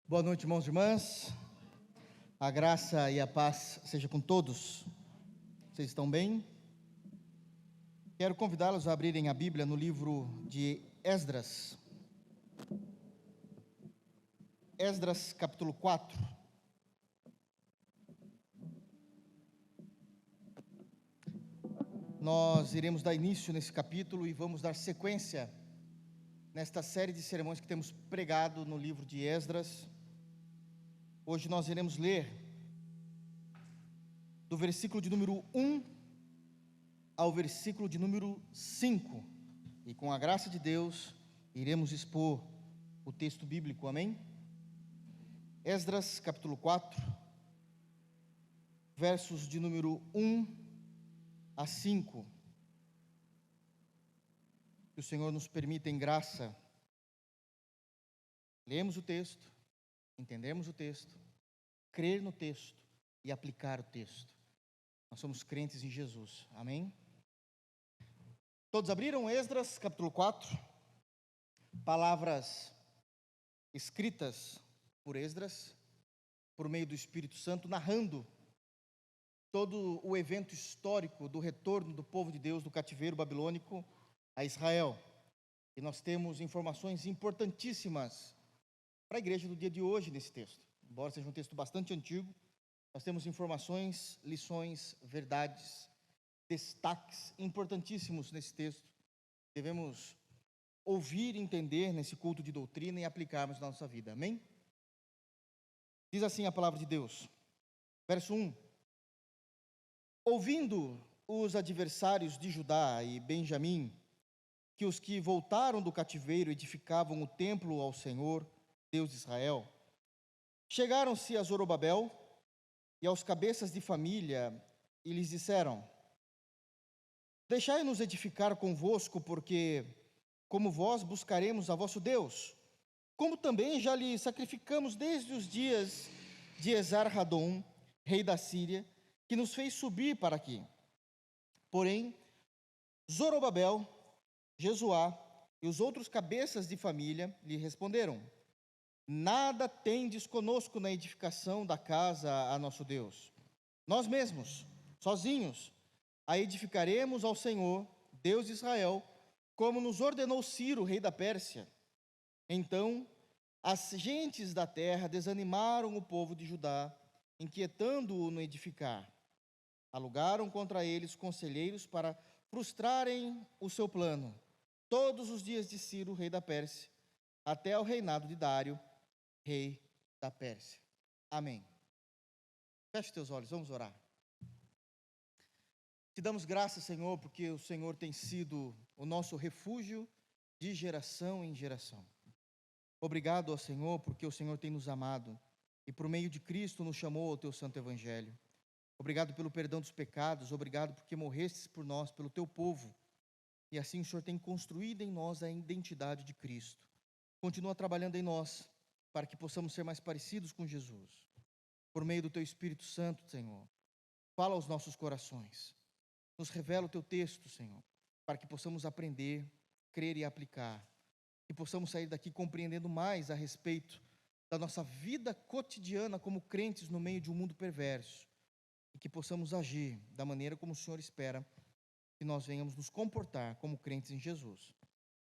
Boa noite, irmãos e irmãs. A graça e a paz seja com todos. Vocês estão bem? Quero convidá-los a abrirem a Bíblia no livro de Esdras. Esdras, capítulo 4. Nós iremos dar início nesse capítulo e vamos dar sequência nesta série de sermões que temos pregado no livro de Esdras. Hoje nós iremos ler do versículo de número 1 ao versículo de número 5. E com a graça de Deus, iremos expor o texto bíblico, amém? Esdras, capítulo 4, versos de número 1 a 5. Que o Senhor nos permita em graça, lemos o texto, entendemos o texto, crer no texto e aplicar o texto. Nós somos crentes em Jesus, amém? Todos abriram Esdras, capítulo 4, palavras escritas por Esdras, por meio do Espírito Santo, narrando todo o evento histórico do retorno do povo de Deus do cativeiro babilônico a Israel. E nós temos informações importantíssimas para a igreja do dia de hoje nesse texto. Embora seja um texto bastante antigo, nós temos informações, lições, verdades, destaques importantíssimos nesse texto. Devemos ouvir e entender nesse culto de doutrina e aplicarmos na nossa vida, amém? Diz assim a palavra de Deus, verso 1: Ouvindo os adversários de Judá e Benjamim, que os que voltaram do cativeiro edificavam o templo ao Senhor, Deus de Israel, chegaram-se a Zorobabel e aos cabeças de família e lhes disseram: Deixai-nos edificar convosco, porque, como vós, buscaremos a vosso Deus, como também já lhe sacrificamos desde os dias de Esar-Hadom, rei da Síria, que nos fez subir para aqui. Porém, Zorobabel, Jesuá e os outros cabeças de família lhe responderam: Nada tendes conosco na edificação da casa a nosso Deus. Nós mesmos, sozinhos, a edificaremos ao Senhor, Deus de Israel, como nos ordenou Ciro, rei da Pérsia. Então, as gentes da terra desanimaram o povo de Judá, inquietando-o no edificar. Alugaram contra eles conselheiros para frustrarem o seu plano, todos os dias de Ciro, rei da Pérsia, até ao reinado de Dário, rei da Pérsia. Amém. Feche teus olhos, vamos orar. Te damos graças, Senhor, porque o Senhor tem sido o nosso refúgio de geração em geração. Obrigado ao Senhor, porque o Senhor tem nos amado e por meio de Cristo nos chamou ao teu santo evangelho. Obrigado pelo perdão dos pecados, obrigado porque morrestes por nós, pelo teu povo. E assim o Senhor tem construído em nós a identidade de Cristo. Continua trabalhando em nós, para que possamos ser mais parecidos com Jesus. Por meio do teu Espírito Santo, Senhor, fala aos nossos corações. Nos revela o teu texto, Senhor, para que possamos aprender, crer e aplicar. E possamos sair daqui compreendendo mais a respeito da nossa vida cotidiana como crentes no meio de um mundo perverso. E que possamos agir da maneira como o Senhor espera que nós venhamos nos comportar como crentes em Jesus.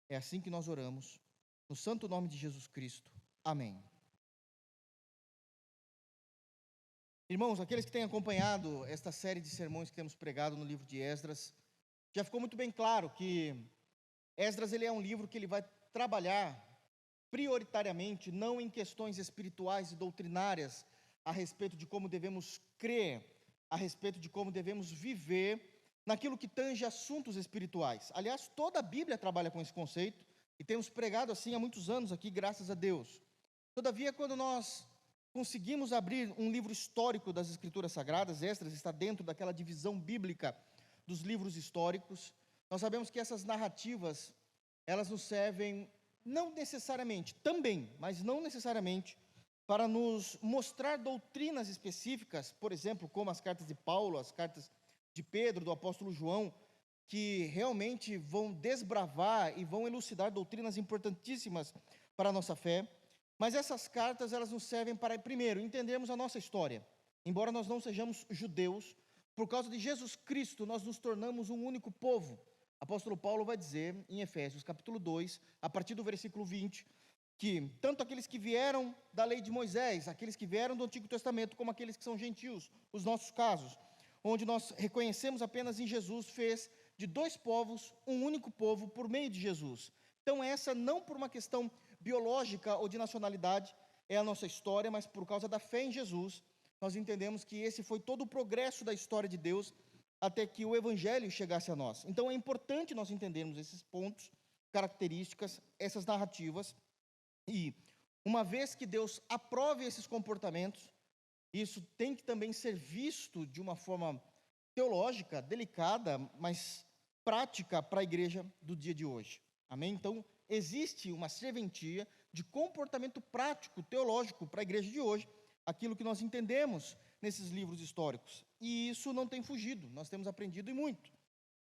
É assim que nós oramos, no santo nome de Jesus Cristo. Amém. Irmãos, aqueles que têm acompanhado esta série de sermões que temos pregado no livro de Esdras, já ficou muito bem claro que Esdras ele é um livro que ele vai trabalhar prioritariamente não em questões espirituais e doutrinárias a respeito de como devemos crer, a respeito de como devemos viver naquilo que tange assuntos espirituais. Aliás, toda a Bíblia trabalha com esse conceito e temos pregado assim há muitos anos aqui, graças a Deus. Todavia, quando nós conseguimos abrir um livro histórico das Escrituras Sagradas, Esdras está dentro daquela divisão bíblica dos livros históricos, nós sabemos que essas narrativas, elas nos servem não necessariamente, também, mas não necessariamente, para nos mostrar doutrinas específicas, por exemplo, como as cartas de Paulo, as cartas de Pedro, do apóstolo João, que realmente vão desbravar e vão elucidar doutrinas importantíssimas para a nossa fé, Mas essas cartas, elas nos servem para, primeiro, entendermos a nossa história. Embora nós não sejamos judeus, por causa de Jesus Cristo, nós nos tornamos um único povo. Apóstolo Paulo vai dizer em Efésios capítulo 2, a partir do versículo 20, que tanto aqueles que vieram da lei de Moisés, aqueles que vieram do Antigo Testamento, como aqueles que são gentios, os nossos casos, onde nós reconhecemos apenas em Jesus, fez de dois povos um único povo por meio de Jesus. Então essa não por uma questão biológica ou de nacionalidade é a nossa história, mas por causa da fé em Jesus, nós entendemos que esse foi todo o progresso da história de Deus até que o Evangelho chegasse a nós. Então é importante nós entendermos esses pontos, características, essas narrativas, e uma vez que Deus aprove esses comportamentos, isso tem que também ser visto de uma forma teológica, delicada, mas prática para a igreja do dia de hoje. Amém? Então, existe uma serventia de comportamento prático, teológico para a igreja de hoje, aquilo que nós entendemos nesses livros históricos. E isso não tem fugido, nós temos aprendido e muito.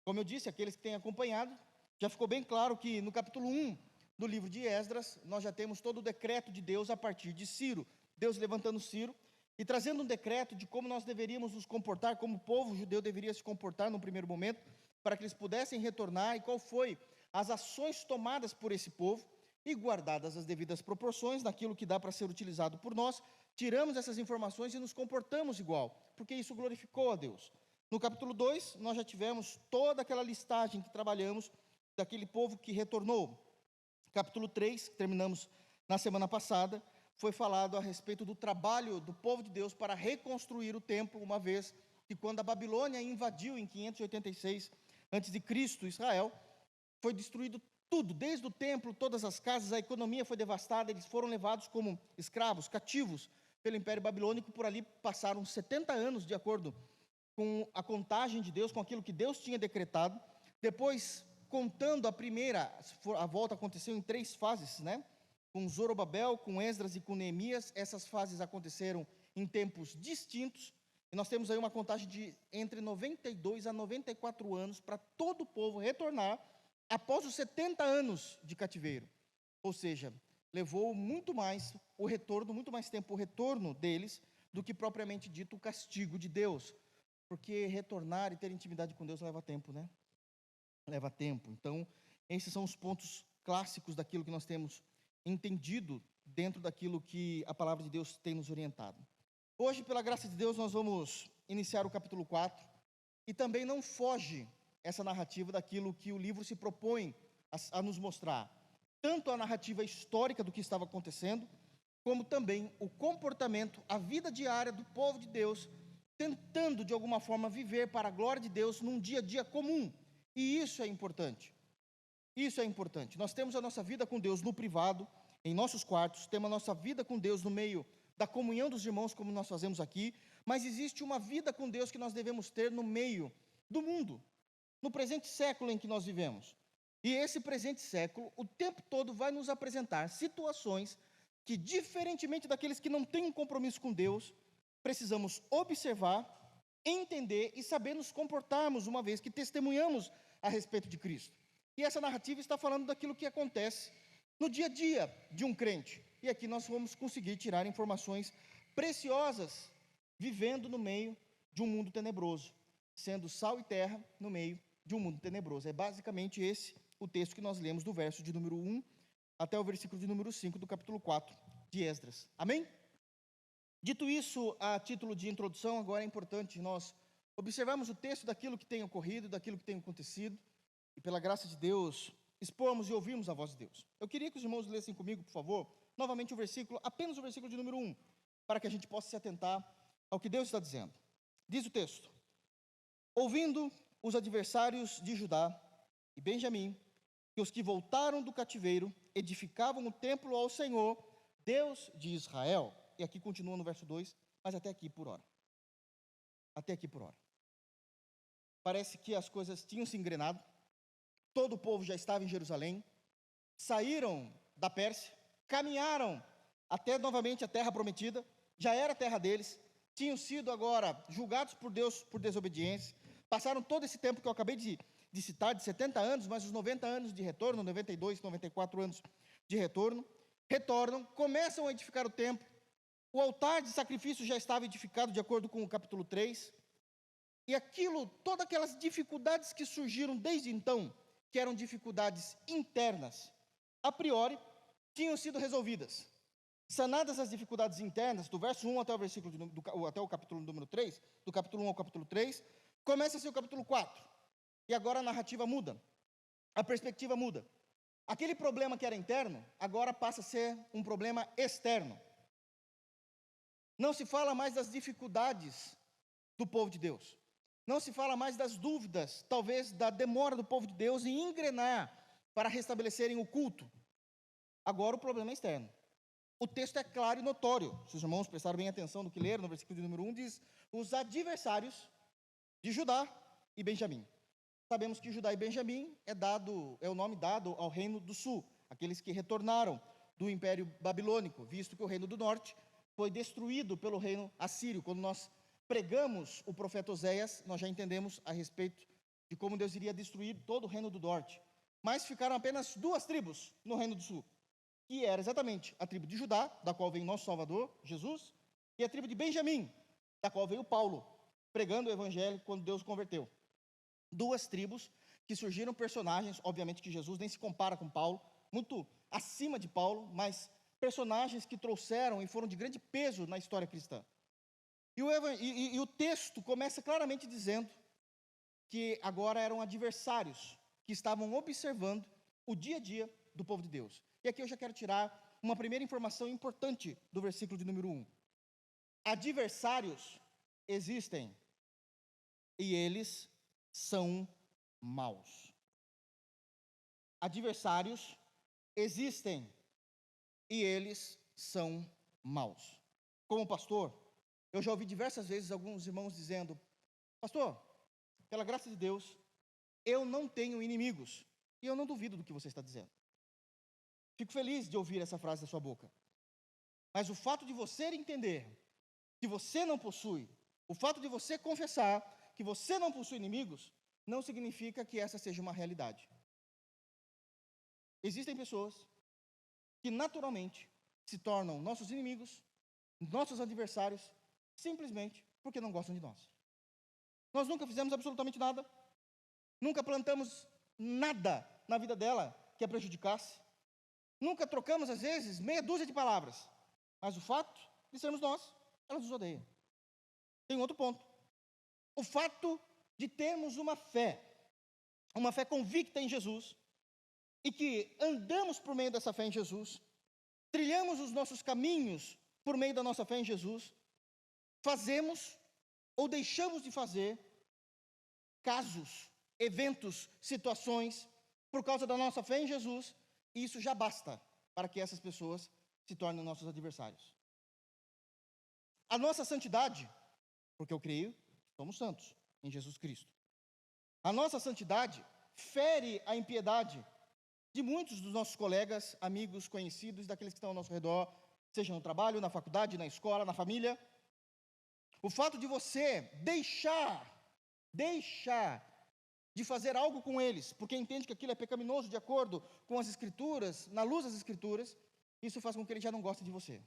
Como eu disse, aqueles que têm acompanhado, já ficou bem claro que no capítulo 1 do livro de Esdras, nós já temos todo o decreto de Deus a partir de Ciro. Deus levantando Ciro e trazendo um decreto de como nós deveríamos nos comportar, como o povo judeu deveria se comportar no primeiro momento, para que eles pudessem retornar, e qual foi as ações tomadas por esse povo, e guardadas as devidas proporções daquilo que dá para ser utilizado por nós, tiramos essas informações e nos comportamos igual, porque isso glorificou a Deus. No capítulo 2, nós já tivemos toda aquela listagem que trabalhamos daquele povo que retornou. Capítulo 3, que terminamos na semana passada, foi falado a respeito do trabalho do povo de Deus para reconstruir o templo, uma vez que quando a Babilônia invadiu em 586 a.C. Israel, foi destruído tudo, desde o templo, todas as casas, a economia foi devastada, eles foram levados como escravos, cativos, pelo Império Babilônico. Por ali passaram 70 anos, de acordo com a contagem de Deus, com aquilo que Deus tinha decretado. Depois, contando a volta aconteceu em 3 fases, né? Com Zorobabel, com Esdras e com Neemias. Essas fases aconteceram em tempos distintos, e nós temos aí uma contagem de entre 92 a 94 anos para todo o povo retornar após os 70 anos de cativeiro. Ou seja, levou muito mais tempo o retorno deles do que propriamente dito o castigo de Deus, porque retornar e ter intimidade com Deus leva tempo, né? Leva tempo. Então, esses são os pontos clássicos daquilo que nós temos entendido dentro daquilo que a palavra de Deus tem nos orientado. Hoje, pela graça de Deus, nós vamos iniciar o capítulo 4, e também não foge essa narrativa daquilo que o livro se propõe a nos mostrar. Tanto a narrativa histórica do que estava acontecendo, como também o comportamento, a vida diária do povo de Deus, tentando de alguma forma viver para a glória de Deus num dia a dia comum. E isso é importante. Isso é importante. Nós temos a nossa vida com Deus no privado, em nossos quartos, temos a nossa vida com Deus no meio da comunhão dos irmãos, como nós fazemos aqui, mas existe uma vida com Deus que nós devemos ter no meio do mundo, no presente século em que nós vivemos. E esse presente século, o tempo todo, vai nos apresentar situações que, diferentemente daqueles que não têm um compromisso com Deus, precisamos observar, entender e saber nos comportarmos, uma vez que testemunhamos a respeito de Cristo. E essa narrativa está falando daquilo que acontece no dia a dia de um crente. E aqui nós vamos conseguir tirar informações preciosas, vivendo no meio de um mundo tenebroso, sendo sal e terra no meio de um mundo tenebroso. É basicamente esse o texto que nós lemos do verso de número 1 até o versículo de número 5 do capítulo 4 de Esdras. Amém? Dito isso, a título de introdução, agora é importante nós observarmos o texto daquilo que tem ocorrido, daquilo que tem acontecido, e pela graça de Deus, expormos e ouvirmos a voz de Deus. Eu queria que os irmãos lessem comigo, por favor, novamente apenas o versículo de número 1, para que a gente possa se atentar ao que Deus está dizendo. Diz o texto: ouvindo os adversários de Judá e Benjamim, que os que voltaram do cativeiro edificavam o templo ao Senhor, Deus de Israel. E aqui continua no verso 2, mas até aqui por hora. Até aqui por hora. Parece que as coisas tinham se engrenado, todo o povo já estava em Jerusalém, saíram da Pérsia, caminharam até novamente a terra prometida, já era a terra deles, tinham sido agora julgados por Deus por desobediência, passaram todo esse tempo que eu acabei de citar, de 70 anos, mais os 90 anos de retorno, 92, 94 anos de retorno, retornam, começam a edificar o templo. O altar de sacrifício já estava edificado de acordo com o capítulo 3. E aquilo, todas aquelas dificuldades que surgiram desde então, que eram dificuldades internas, a priori, tinham sido resolvidas. Sanadas as dificuldades internas, do verso 1 até o versículo até o capítulo número 3, do capítulo 1 ao capítulo 3, começa-se o capítulo 4. E agora a narrativa muda, a perspectiva muda. Aquele problema que era interno, agora passa a ser um problema externo. Não se fala mais das dificuldades do povo de Deus. Não se fala mais das dúvidas, talvez da demora do povo de Deus em engrenar para restabelecerem o culto. Agora o problema é externo. O texto é claro e notório. Se os irmãos prestaram bem atenção no que leram, no versículo de número 1, diz: os adversários de Judá e Benjamim. Sabemos que Judá e Benjamim é o nome dado ao reino do sul, aqueles que retornaram do Império Babilônico, visto que o reino do norte foi destruído pelo reino assírio. Quando nós pregamos o profeta Oséias, nós já entendemos a respeito de como Deus iria destruir todo o reino do norte. Mas ficaram apenas 2 tribos no reino do sul, que era exatamente a tribo de Judá, da qual vem nosso Salvador, Jesus, e a tribo de Benjamim, da qual veio Paulo, pregando o evangelho quando Deus o converteu. 2 tribos que surgiram personagens, obviamente que Jesus nem se compara com Paulo, muito acima de Paulo, mas personagens que trouxeram e foram de grande peso na história cristã. E o texto começa claramente dizendo que agora eram adversários que estavam observando o dia a dia do povo de Deus. E aqui eu já quero tirar uma primeira informação importante do versículo de número 1. Adversários existem e eles são maus. Adversários existem e eles são maus. Como pastor, eu já ouvi diversas vezes alguns irmãos dizendo: pastor, pela graça de Deus, eu não tenho inimigos. E eu não duvido do que você está dizendo. Fico feliz de ouvir essa frase da sua boca. Mas o fato de você entender que você não possui, o fato de você confessar que você não possui inimigos, não significa que essa seja uma realidade. Existem pessoas que naturalmente se tornam nossos inimigos, nossos adversários, simplesmente porque não gostam de nós. Nós nunca fizemos absolutamente nada, nunca plantamos nada na vida dela que a prejudicasse, nunca trocamos, às vezes, meia dúzia de palavras, mas o fato de sermos nós, ela nos odeia. Tem outro ponto. O fato de termos uma fé convicta em Jesus, e que andamos por meio dessa fé em Jesus, trilhamos os nossos caminhos por meio da nossa fé em Jesus, fazemos ou deixamos de fazer casos, eventos, situações, por causa da nossa fé em Jesus, e isso já basta para que essas pessoas se tornem nossos adversários. A nossa santidade, porque eu creio, somos santos em Jesus Cristo. A nossa santidade fere a impiedade de muitos dos nossos colegas, amigos, conhecidos, daqueles que estão ao nosso redor, seja no trabalho, na faculdade, na escola, na família. O fato de você deixar de fazer algo com eles, porque entende que aquilo é pecaminoso de acordo com as Escrituras, na luz das Escrituras, isso faz com que eles já não gostem de você.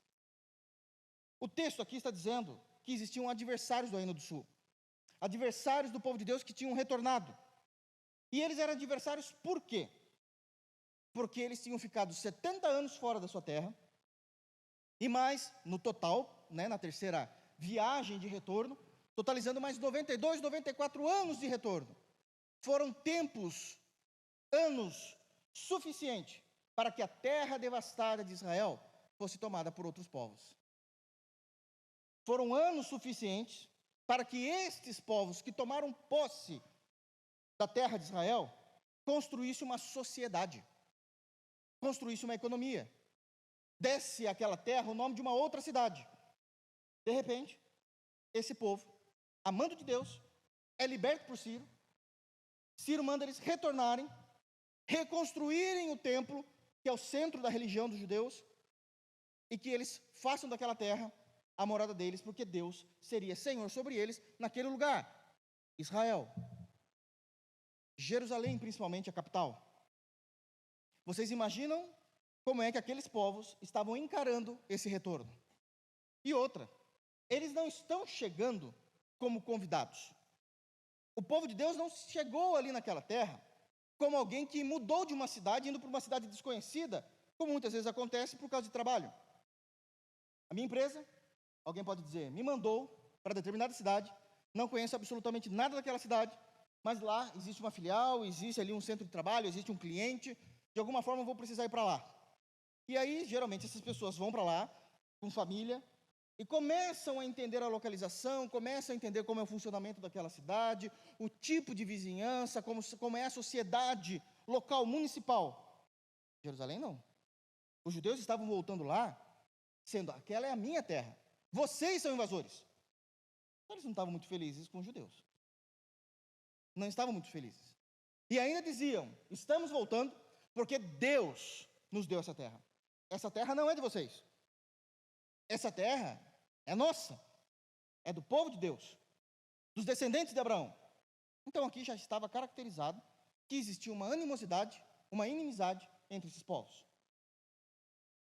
O texto aqui está dizendo que existiam adversários do Reino do Sul, adversários do povo de Deus que tinham retornado. E eles eram adversários por quê? Porque eles tinham ficado 70 anos fora da sua terra, e mais, no total, na terceira viagem de retorno, totalizando mais 92, 94 anos de retorno. Foram anos suficientes para que a terra devastada de Israel fosse tomada por outros povos. Foram anos suficientes para que estes povos que tomaram posse da terra de Israel construíssem uma sociedade, construísse uma economia, desse àquela terra o nome de uma outra cidade. De repente, esse povo, amando de Deus, é liberto por Ciro. Ciro manda eles retornarem, reconstruírem o templo, que é o centro da religião dos judeus, e que eles façam daquela terra a morada deles, porque Deus seria Senhor sobre eles naquele lugar. Israel. Jerusalém, principalmente, a capital. Vocês imaginam como é que aqueles povos estavam encarando esse retorno. E outra, eles não estão chegando como convidados. O povo de Deus não chegou ali naquela terra como alguém que mudou de uma cidade, indo para uma cidade desconhecida, como muitas vezes acontece por causa de trabalho. A minha empresa, alguém pode dizer, me mandou para determinada cidade, não conheço absolutamente nada daquela cidade, mas lá existe uma filial, existe ali um centro de trabalho, existe um cliente, de alguma forma eu vou precisar ir para lá. E aí, geralmente, essas pessoas vão para lá, com família, e começam a entender a localização, começam a entender como é o funcionamento daquela cidade, o tipo de vizinhança, como é a sociedade local, municipal. Jerusalém não. Os judeus estavam voltando lá, sendo, aquela é a minha terra. Vocês são invasores. Eles não estavam muito felizes com os judeus. Não estavam muito felizes. E ainda diziam, estamos voltando porque Deus nos deu essa terra. Essa terra não é de vocês. Essa terra é nossa. É do povo de Deus. Dos descendentes de Abraão. Então aqui já estava caracterizado que existia uma animosidade, uma inimizade entre esses povos.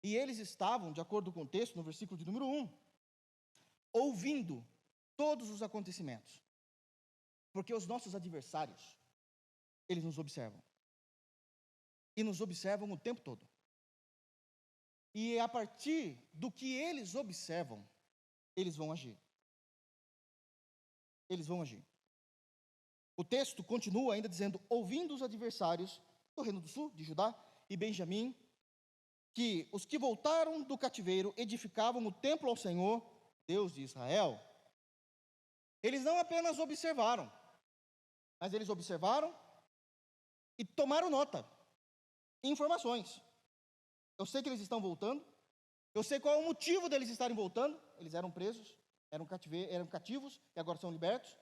E eles estavam, de acordo com o texto, no versículo de número 1, ouvindo todos os acontecimentos. Porque os nossos adversários, eles nos observam. E nos observam o tempo todo. E a partir do que eles observam, eles vão agir. Eles vão agir. O texto continua ainda dizendo, ouvindo os adversários do Reino do Sul, de Judá e Benjamim, que os que voltaram do cativeiro edificavam o templo ao Senhor, Deus de Israel. Eles não apenas observaram, mas eles observaram e tomaram nota, informações. Eu sei que eles estão voltando, eu sei qual é o motivo deles estarem voltando. Eles eram presos, eram cativos e agora são libertos.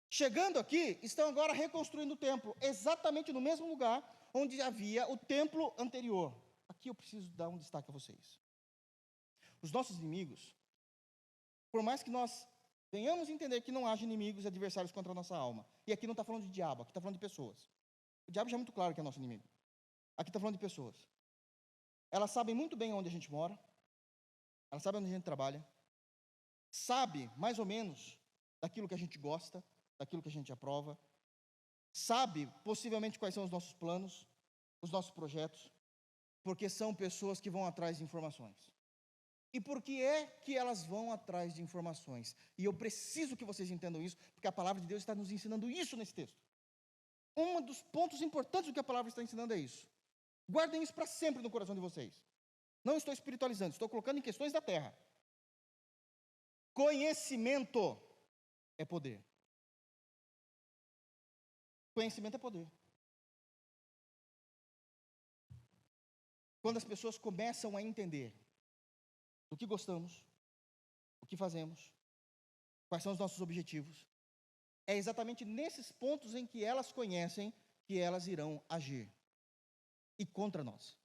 Chegando aqui, estão agora reconstruindo o templo, exatamente no mesmo lugar onde havia o templo anterior. Aqui eu preciso dar um destaque a vocês. Os nossos inimigos, por mais que nós venhamos entender que não haja inimigos e adversários contra a nossa alma, e aqui não está falando de diabo, aqui está falando de pessoas. O diabo já é muito claro que é nosso inimigo. Aqui está falando de pessoas. Elas sabem muito bem onde a gente mora, elas sabem onde a gente trabalha, sabe mais ou menos daquilo que a gente gosta, daquilo que a gente aprova, sabe possivelmente quais são os nossos planos, os nossos projetos, porque são pessoas que vão atrás de informações. E por que é que elas vão atrás de informações? E eu preciso que vocês entendam isso, porque a palavra de Deus está nos ensinando isso nesse texto. Um dos pontos importantes do que a palavra está ensinando é isso. Guardem isso para sempre no coração de vocês. Não estou espiritualizando, estou colocando em questões da terra. Conhecimento é poder. Conhecimento é poder. Quando as pessoas começam a entender do que gostamos, o que fazemos, quais são os nossos objetivos, é exatamente nesses pontos em que elas conhecem que elas irão agir. E contra nós.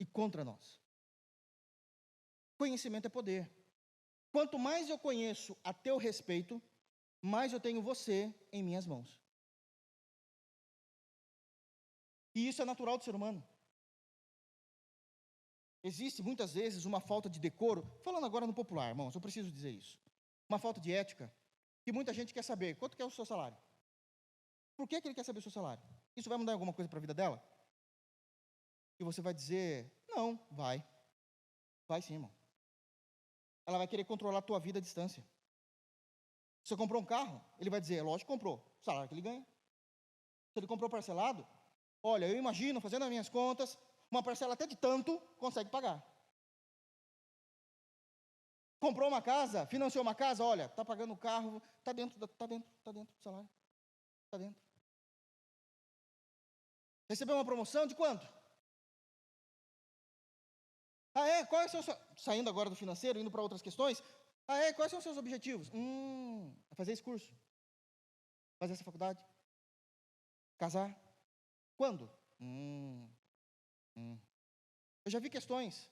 E contra nós. Conhecimento é poder. Quanto mais eu conheço a teu respeito, mais eu tenho você em minhas mãos. E isso é natural do ser humano. Existe muitas vezes uma falta de decoro, falando agora no popular, irmãos, eu preciso dizer isso. Uma falta de ética, que muita gente quer saber, quanto que é o seu salário? Por que ele quer saber o seu salário? Isso vai mudar alguma coisa para a vida dela? E você vai dizer, não, vai. Vai sim, irmão. Ela vai querer controlar a tua vida à distância. Você comprou um carro, ele vai dizer, lógico que comprou, o salário que ele ganha. Se ele comprou parcelado, olha, eu imagino, fazendo as minhas contas, uma parcela até de tanto, consegue pagar. Comprou uma casa, financiou uma casa, olha, está pagando o carro, está dentro do salário. Está dentro. Recebeu uma promoção de quanto? Ah, é? Quais são os seus... Saindo agora do financeiro, indo para outras questões. Ah, é? Quais são os seus objetivos? Fazer esse curso. Fazer essa faculdade. Casar. Quando? Eu já vi questões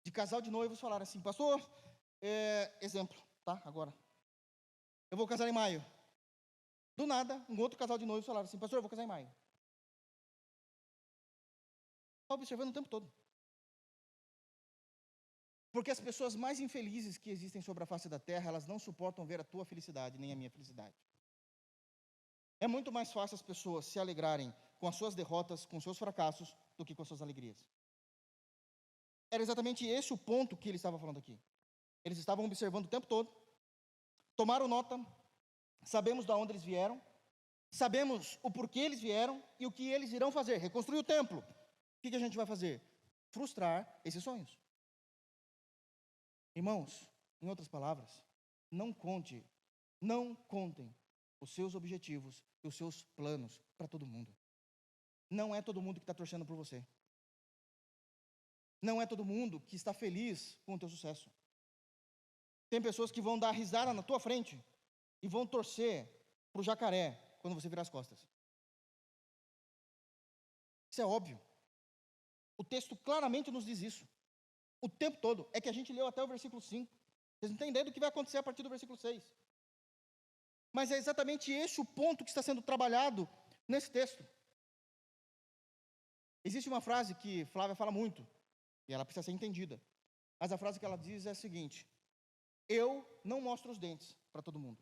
de casal de noivos falar assim, pastor, exemplo, tá? Agora. Eu vou casar em maio. Do nada, um outro casal de noivos falaram assim, pastor, eu vou casar em maio. Está observando o tempo todo. Porque as pessoas mais infelizes que existem sobre a face da terra, elas não suportam ver a tua felicidade, nem a minha felicidade. É muito mais fácil as pessoas se alegrarem com as suas derrotas, com os seus fracassos, do que com as suas alegrias. Era exatamente esse o ponto que ele estava falando aqui. Eles estavam observando o tempo todo, tomaram nota, sabemos de onde eles vieram, sabemos o porquê eles vieram e o que eles irão fazer, reconstruir o templo. O que a gente vai fazer? Frustrar esses sonhos. Irmãos, em outras palavras, não contem os seus objetivos e os seus planos para todo mundo. Não é todo mundo que está torcendo por você. Não é todo mundo que está feliz com o teu sucesso. Tem pessoas que vão dar risada na tua frente e vão torcer para o jacaré quando você virar as costas. Isso é óbvio. O texto claramente nos diz isso. O tempo todo. É que a gente leu até o versículo 5. Vocês não têm ideia do que vai acontecer a partir do versículo 6. Mas é exatamente esse o ponto que está sendo trabalhado nesse texto. Existe uma frase que Flávia fala muito, e ela precisa ser entendida. Mas a frase que ela diz é a seguinte: eu não mostro os dentes para todo mundo.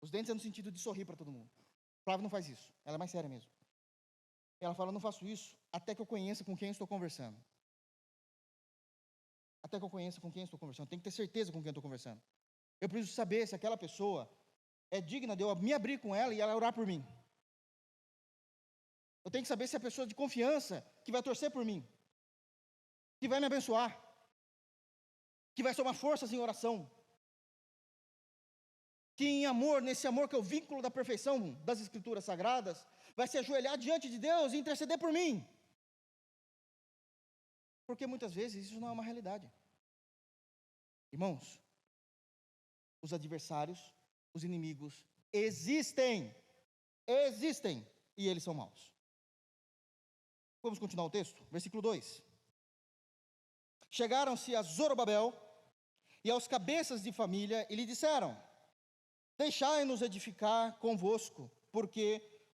Os dentes é no sentido de sorrir para todo mundo. Flávia não faz isso, ela é mais séria mesmo. Ela fala, eu não faço isso até que eu conheça com quem estou conversando. Até que eu conheça com quem estou conversando. Tenho que ter certeza com quem estou conversando. Eu preciso saber se aquela pessoa é digna de eu me abrir com ela e ela orar por mim. Eu tenho que saber se é a pessoa de confiança que vai torcer por mim, que vai me abençoar, que vai somar forças em oração, que em amor, nesse amor que é o vínculo da perfeição das Escrituras Sagradas, vai se ajoelhar diante de Deus e interceder por mim. Porque muitas vezes isso não é uma realidade. Irmãos, os adversários, os inimigos existem, e eles são maus. Vamos continuar o texto? Versículo 2. Chegaram-se a Zorobabel e aos cabeças de família e lhe disseram: deixai-nos edificar convosco, porque,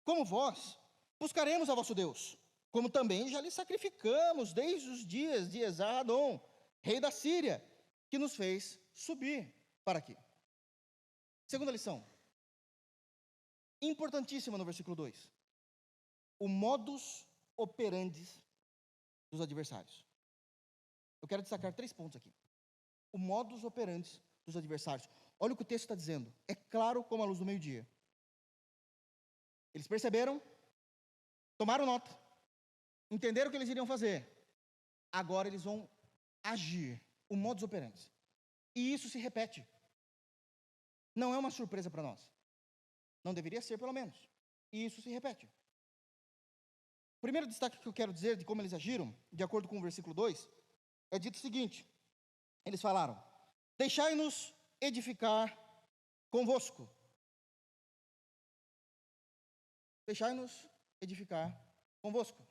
como vós, buscaremos a vosso Deus, como também já lhe sacrificamos desde os dias de Esar-Hadon, rei da Síria, que nos fez subir para aqui. Segunda lição, importantíssima no versículo 2. O modus operandi dos adversários. Eu quero destacar 3 pontos aqui. O modus operandi dos adversários. Olha o que o texto está dizendo. É claro como a luz do meio-dia. Eles perceberam, tomaram nota, entenderam o que eles iriam fazer. Agora eles vão agir. O modus operandi. E isso se repete. Não é uma surpresa para nós. Não deveria ser, pelo menos. E isso se repete. O primeiro destaque que eu quero dizer de como eles agiram, de acordo com o versículo 2, é dito o seguinte: eles falaram: deixai-nos edificar convosco. Deixai-nos edificar convosco.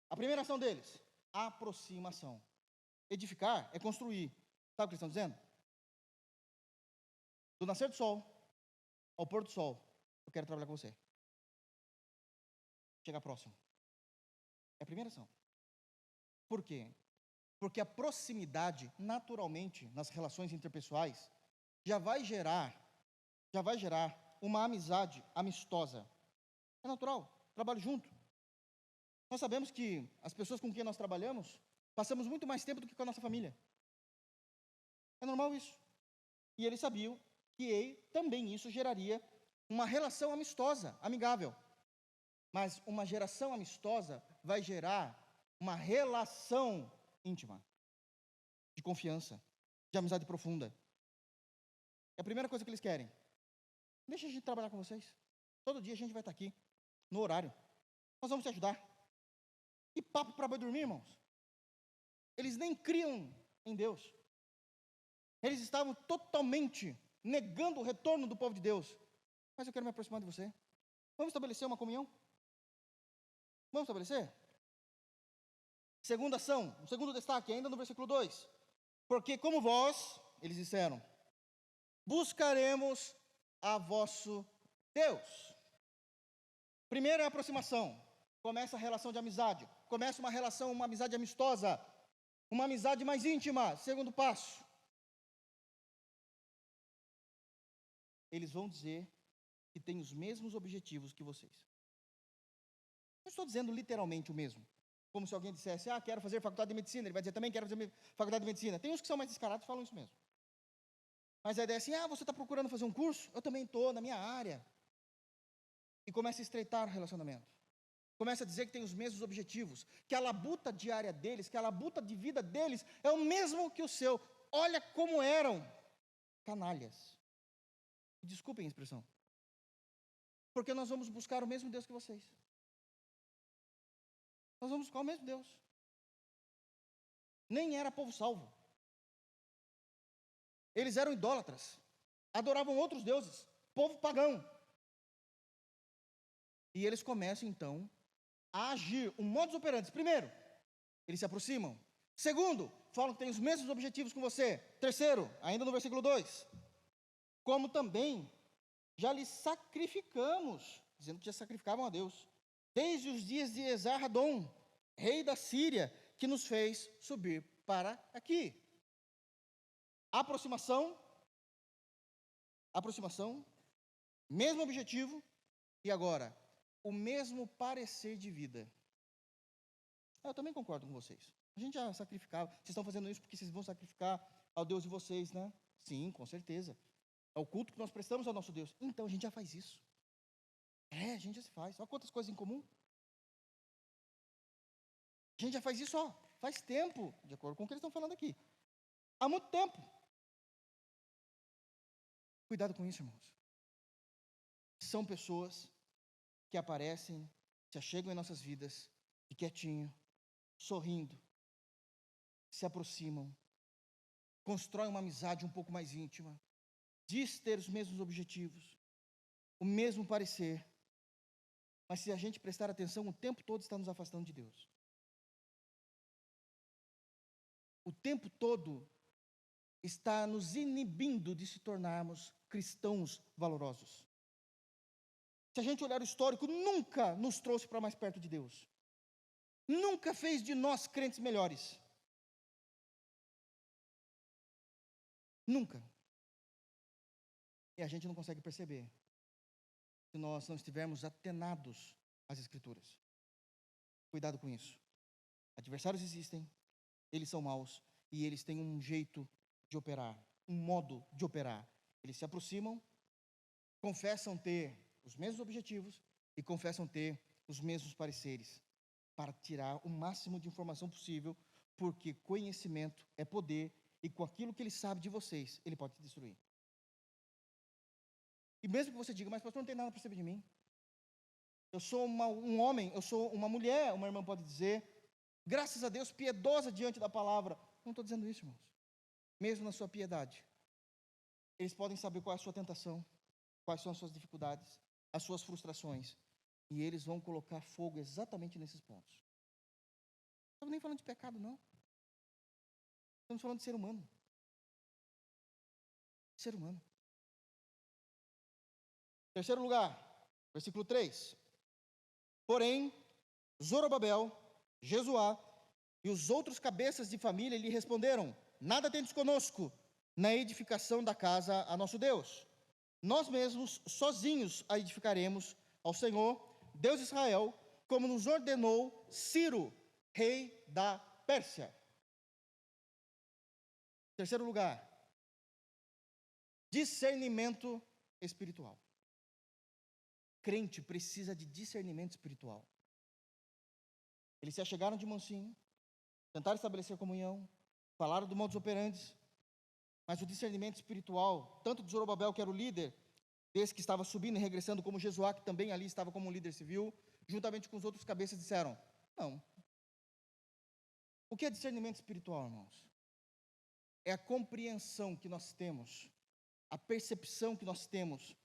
A primeira ação deles, aproximação. Edificar é construir. Sabe o que eles estão dizendo? Do nascer do sol ao pôr do sol, eu quero trabalhar com você. Chegar próximo. É a primeira ação. Por quê? Porque a proximidade, naturalmente, nas relações interpessoais, já vai gerar uma amizade amistosa. É natural, trabalho junto. Nós sabemos que as pessoas com quem nós trabalhamos, passamos muito mais tempo do que com a nossa família. É normal isso. E eles sabiam que também isso geraria uma relação amistosa, amigável. Mas uma geração amistosa vai gerar uma relação íntima, de confiança, de amizade profunda. É a primeira coisa que eles querem. Deixa a gente trabalhar com vocês. Todo dia a gente vai estar aqui, no horário. Nós vamos te ajudar. E papo para boi dormir, irmãos. Eles nem criam em Deus. Eles estavam totalmente negando o retorno do povo de Deus. Mas eu quero me aproximar de você. Vamos estabelecer uma comunhão? Vamos estabelecer? Segunda ação, o segundo destaque, ainda no versículo 2. Porque como vós, eles disseram, buscaremos a vosso Deus. Primeiro é a aproximação. Começa a relação de amizade. começa uma relação, uma amizade amistosa, uma amizade mais íntima. Segundo passo, eles vão dizer que têm os mesmos objetivos que vocês. Não estou dizendo literalmente o mesmo. Como se alguém dissesse, quero fazer faculdade de medicina. Ele vai dizer, também quero fazer faculdade de medicina. Tem uns que são mais descarados e falam isso mesmo. Mas a ideia é assim, você está procurando fazer um curso? Eu também estou, na minha área. E começa a estreitar o relacionamento. Começa a dizer que tem os mesmos objetivos, que a labuta diária deles, que a labuta de vida deles é o mesmo que o seu. Olha como eram canalhas. Desculpem a expressão. Porque nós vamos buscar o mesmo Deus que vocês. Nós vamos buscar o mesmo Deus. Nem era povo salvo. Eles eram idólatras. Adoravam outros deuses. Povo pagão. E eles começam, então, a agir. Um modus operandi. Primeiro, eles se aproximam. Segundo, falam que têm os mesmos objetivos com você. Terceiro, ainda no versículo 2. Como também já lhes sacrificamos, dizendo que já sacrificavam a Deus, desde os dias de Esarhadon, rei da Síria, que nos fez subir para aqui. Aproximação, mesmo objetivo, e agora, o mesmo parecer de vida. Eu também concordo com vocês. A gente já sacrificava, vocês estão fazendo isso porque vocês vão sacrificar ao Deus de vocês, né? Sim, com certeza. É o culto que nós prestamos ao nosso Deus. Então, a gente já faz isso. A gente já se faz. Olha quantas coisas em comum. A gente já faz isso, faz tempo, de acordo com o que eles estão falando aqui. Há muito tempo. Cuidado com isso, irmãos. São pessoas que aparecem, se achegam em nossas vidas, de quietinho, sorrindo, se aproximam, constroem uma amizade um pouco mais íntima, diz ter os mesmos objetivos, o mesmo parecer, mas se a gente prestar atenção, o tempo todo está nos afastando de Deus. O tempo todo está nos inibindo de se tornarmos cristãos valorosos. Se a gente olhar o histórico, nunca nos trouxe para mais perto de Deus. Nunca fez de nós crentes melhores. Nunca. E a gente não consegue perceber se nós não estivermos atenados às Escrituras. Cuidado com isso. Adversários existem, eles são maus e eles têm um jeito de operar, um modo de operar. Eles se aproximam, confessam ter os mesmos objetivos e confessam ter os mesmos pareceres para tirar o máximo de informação possível, porque conhecimento é poder e com aquilo que ele sabe de vocês, ele pode te destruir. E mesmo que você diga, mas pastor, não tem nada para saber de mim. Eu sou um homem, eu sou uma mulher, uma irmã pode dizer, graças a Deus, piedosa diante da palavra. Não estou dizendo isso, irmãos. Mesmo na sua piedade, eles podem saber qual é a sua tentação, quais são as suas dificuldades, as suas frustrações, e eles vão colocar fogo exatamente nesses pontos. Não estamos nem falando de pecado, não. Estamos falando de ser humano. Ser humano. Terceiro lugar, versículo 3. Porém, Zorobabel, Jesuá e os outros cabeças de família lhe responderam: nada tendes conosco na edificação da casa a nosso Deus. Nós mesmos, sozinhos, a edificaremos ao Senhor, Deus de Israel, como nos ordenou Ciro, rei da Pérsia. Terceiro lugar, discernimento espiritual. Crente precisa de discernimento espiritual. Eles se achegaram de mansinho, tentaram estabelecer comunhão, falaram do modus operandi, mas o discernimento espiritual, tanto de Zorobabel, que era o líder, desse que estava subindo e regressando, como Jesuá, que também ali estava como um líder civil, juntamente com os outros cabeças, disseram: não. O que é discernimento espiritual, irmãos? É a compreensão que nós temos, a percepção que nós temos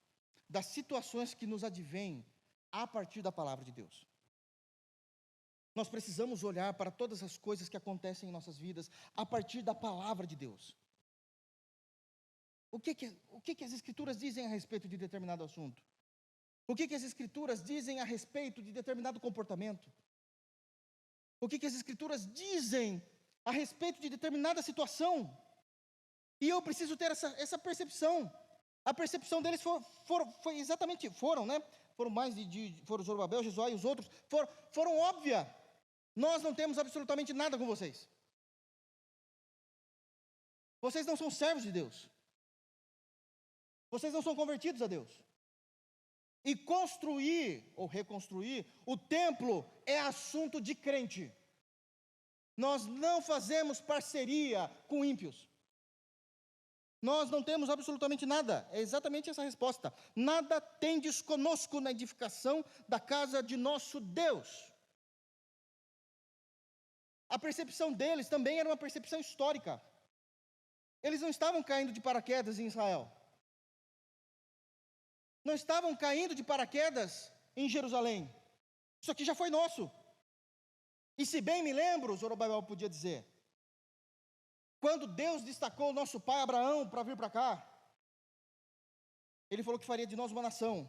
das situações que nos advêm a partir da palavra de Deus. Nós precisamos olhar para todas as coisas que acontecem em nossas vidas a partir da palavra de Deus. O que as Escrituras dizem a respeito de determinado assunto? O que as Escrituras dizem a respeito de determinado comportamento? o que as Escrituras dizem a respeito de determinada situação. E eu preciso ter essa percepção. A percepção deles foi exatamente, né? Foram mais foram Zorobabel, Jesuá e os outros, foram óbvia. Nós não temos absolutamente nada com vocês. Vocês não são servos de Deus. Vocês não são convertidos a Deus. E construir ou reconstruir o templo é assunto de crente. Nós não fazemos parceria com ímpios. Nós não temos absolutamente nada. É exatamente essa a resposta. Nada tendes conosco na edificação da casa de nosso Deus. A percepção deles também era uma percepção histórica. Eles não estavam caindo de paraquedas em Israel. Não estavam caindo de paraquedas em Jerusalém. Isso aqui já foi nosso. E se bem me lembro, Zorobabel podia dizer, quando Deus destacou o nosso pai Abraão para vir para cá, ele falou que faria de nós uma nação.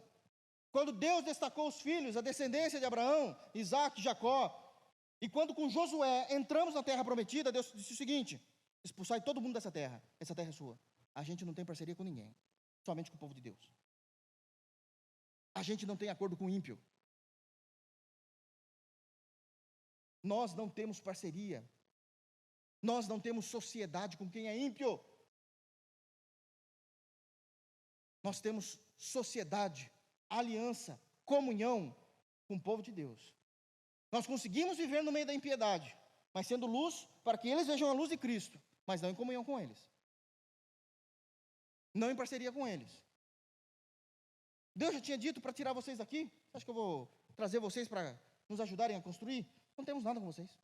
Quando Deus destacou os filhos, a descendência de Abraão, Isaac, Jacó, e quando com Josué entramos na terra prometida, Deus disse o seguinte: expulsai todo mundo dessa terra, essa terra é sua. A gente não tem parceria com ninguém, somente com o povo de Deus. A gente não tem acordo com o ímpio. Nós não temos parceria. Nós não temos sociedade com quem é ímpio. Nós temos sociedade, aliança, comunhão com o povo de Deus. Nós conseguimos viver no meio da impiedade, mas sendo luz para que eles vejam a luz de Cristo, mas não em comunhão com eles. Não em parceria com eles. Deus já tinha dito para tirar vocês daqui. Acho que eu vou trazer vocês para nos ajudarem a construir? Não temos nada com vocês.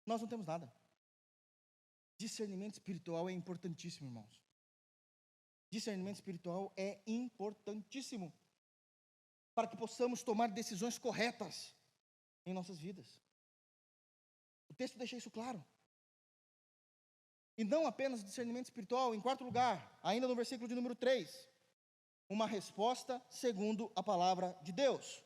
Nós não temos nada. Discernimento espiritual é importantíssimo, irmãos. Discernimento espiritual é importantíssimo para que possamos tomar decisões corretas em nossas vidas. O texto deixa isso claro. E não apenas discernimento espiritual. Em quarto lugar, ainda no versículo de número 3, uma resposta segundo a palavra de Deus.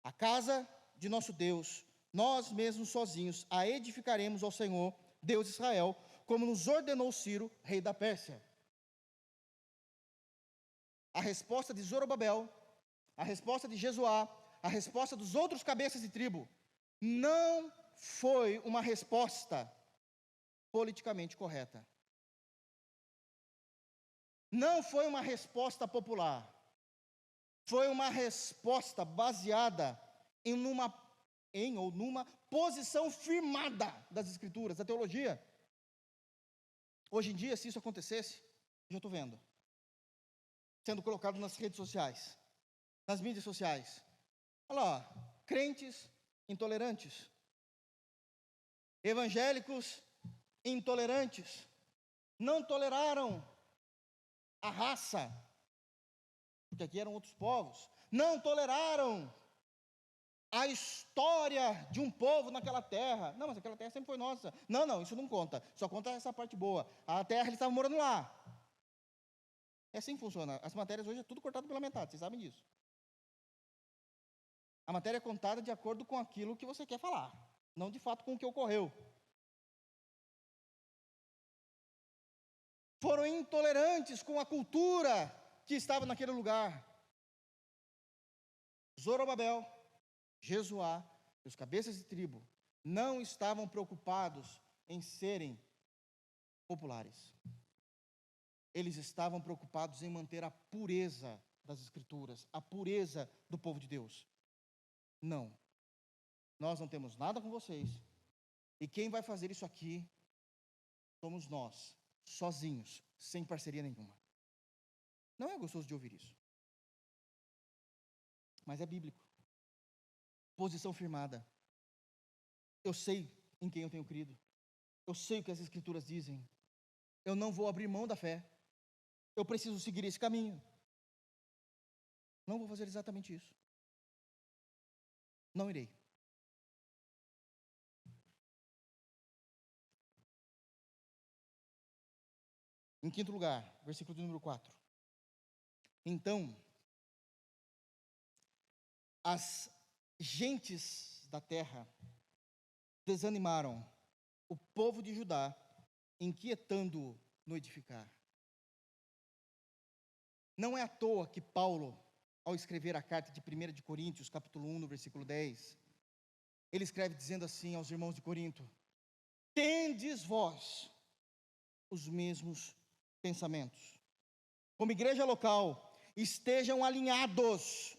A casa de nosso Deus, nós mesmos sozinhos a edificaremos ao Senhor, Deus de Israel, como nos ordenou Ciro, rei da Pérsia. A resposta de Zorobabel, a resposta de Jesuá, a resposta dos outros cabeças de tribo, não foi uma resposta politicamente correta. Não foi uma resposta popular. Foi uma resposta baseada em numa posição firmada das Escrituras, da teologia. Hoje em dia, se isso acontecesse, já estou vendo, sendo colocado nas redes sociais, nas mídias sociais. Olha lá, crentes intolerantes, evangélicos intolerantes, não toleraram a raça, porque aqui eram outros povos, não toleraram a história de um povo naquela terra. Não, mas aquela terra sempre foi nossa. Não, isso não conta, só conta essa parte boa. A terra, eles estavam morando lá. É assim que funciona. As matérias hoje é tudo cortado pela metade, vocês sabem disso. A matéria é contada de acordo com aquilo que você quer falar, não de fato com o que ocorreu. Foram intolerantes com a cultura que estava naquele lugar. Zorobabel, Jesuá e os cabeças de tribo não estavam preocupados em serem populares. Eles estavam preocupados em manter a pureza das Escrituras, a pureza do povo de Deus. Não, nós não temos nada com vocês, e quem vai fazer isso aqui somos nós, sozinhos, sem parceria nenhuma. Não é gostoso de ouvir isso, mas é bíblico. Posição firmada. Eu sei em quem eu tenho crido, eu sei o que as Escrituras dizem, eu não vou abrir mão da fé, eu preciso seguir esse caminho. Não vou fazer exatamente isso. Não irei. Em quinto lugar, versículo de número 4. Então, as gentes da terra desanimaram o povo de Judá, inquietando-o no edificar. Não é à toa que Paulo, ao escrever a carta de 1 de Coríntios, capítulo 1, no versículo 10, ele escreve dizendo assim aos irmãos de Corinto: tendes vós os mesmos pensamentos. Como igreja local, estejam alinhados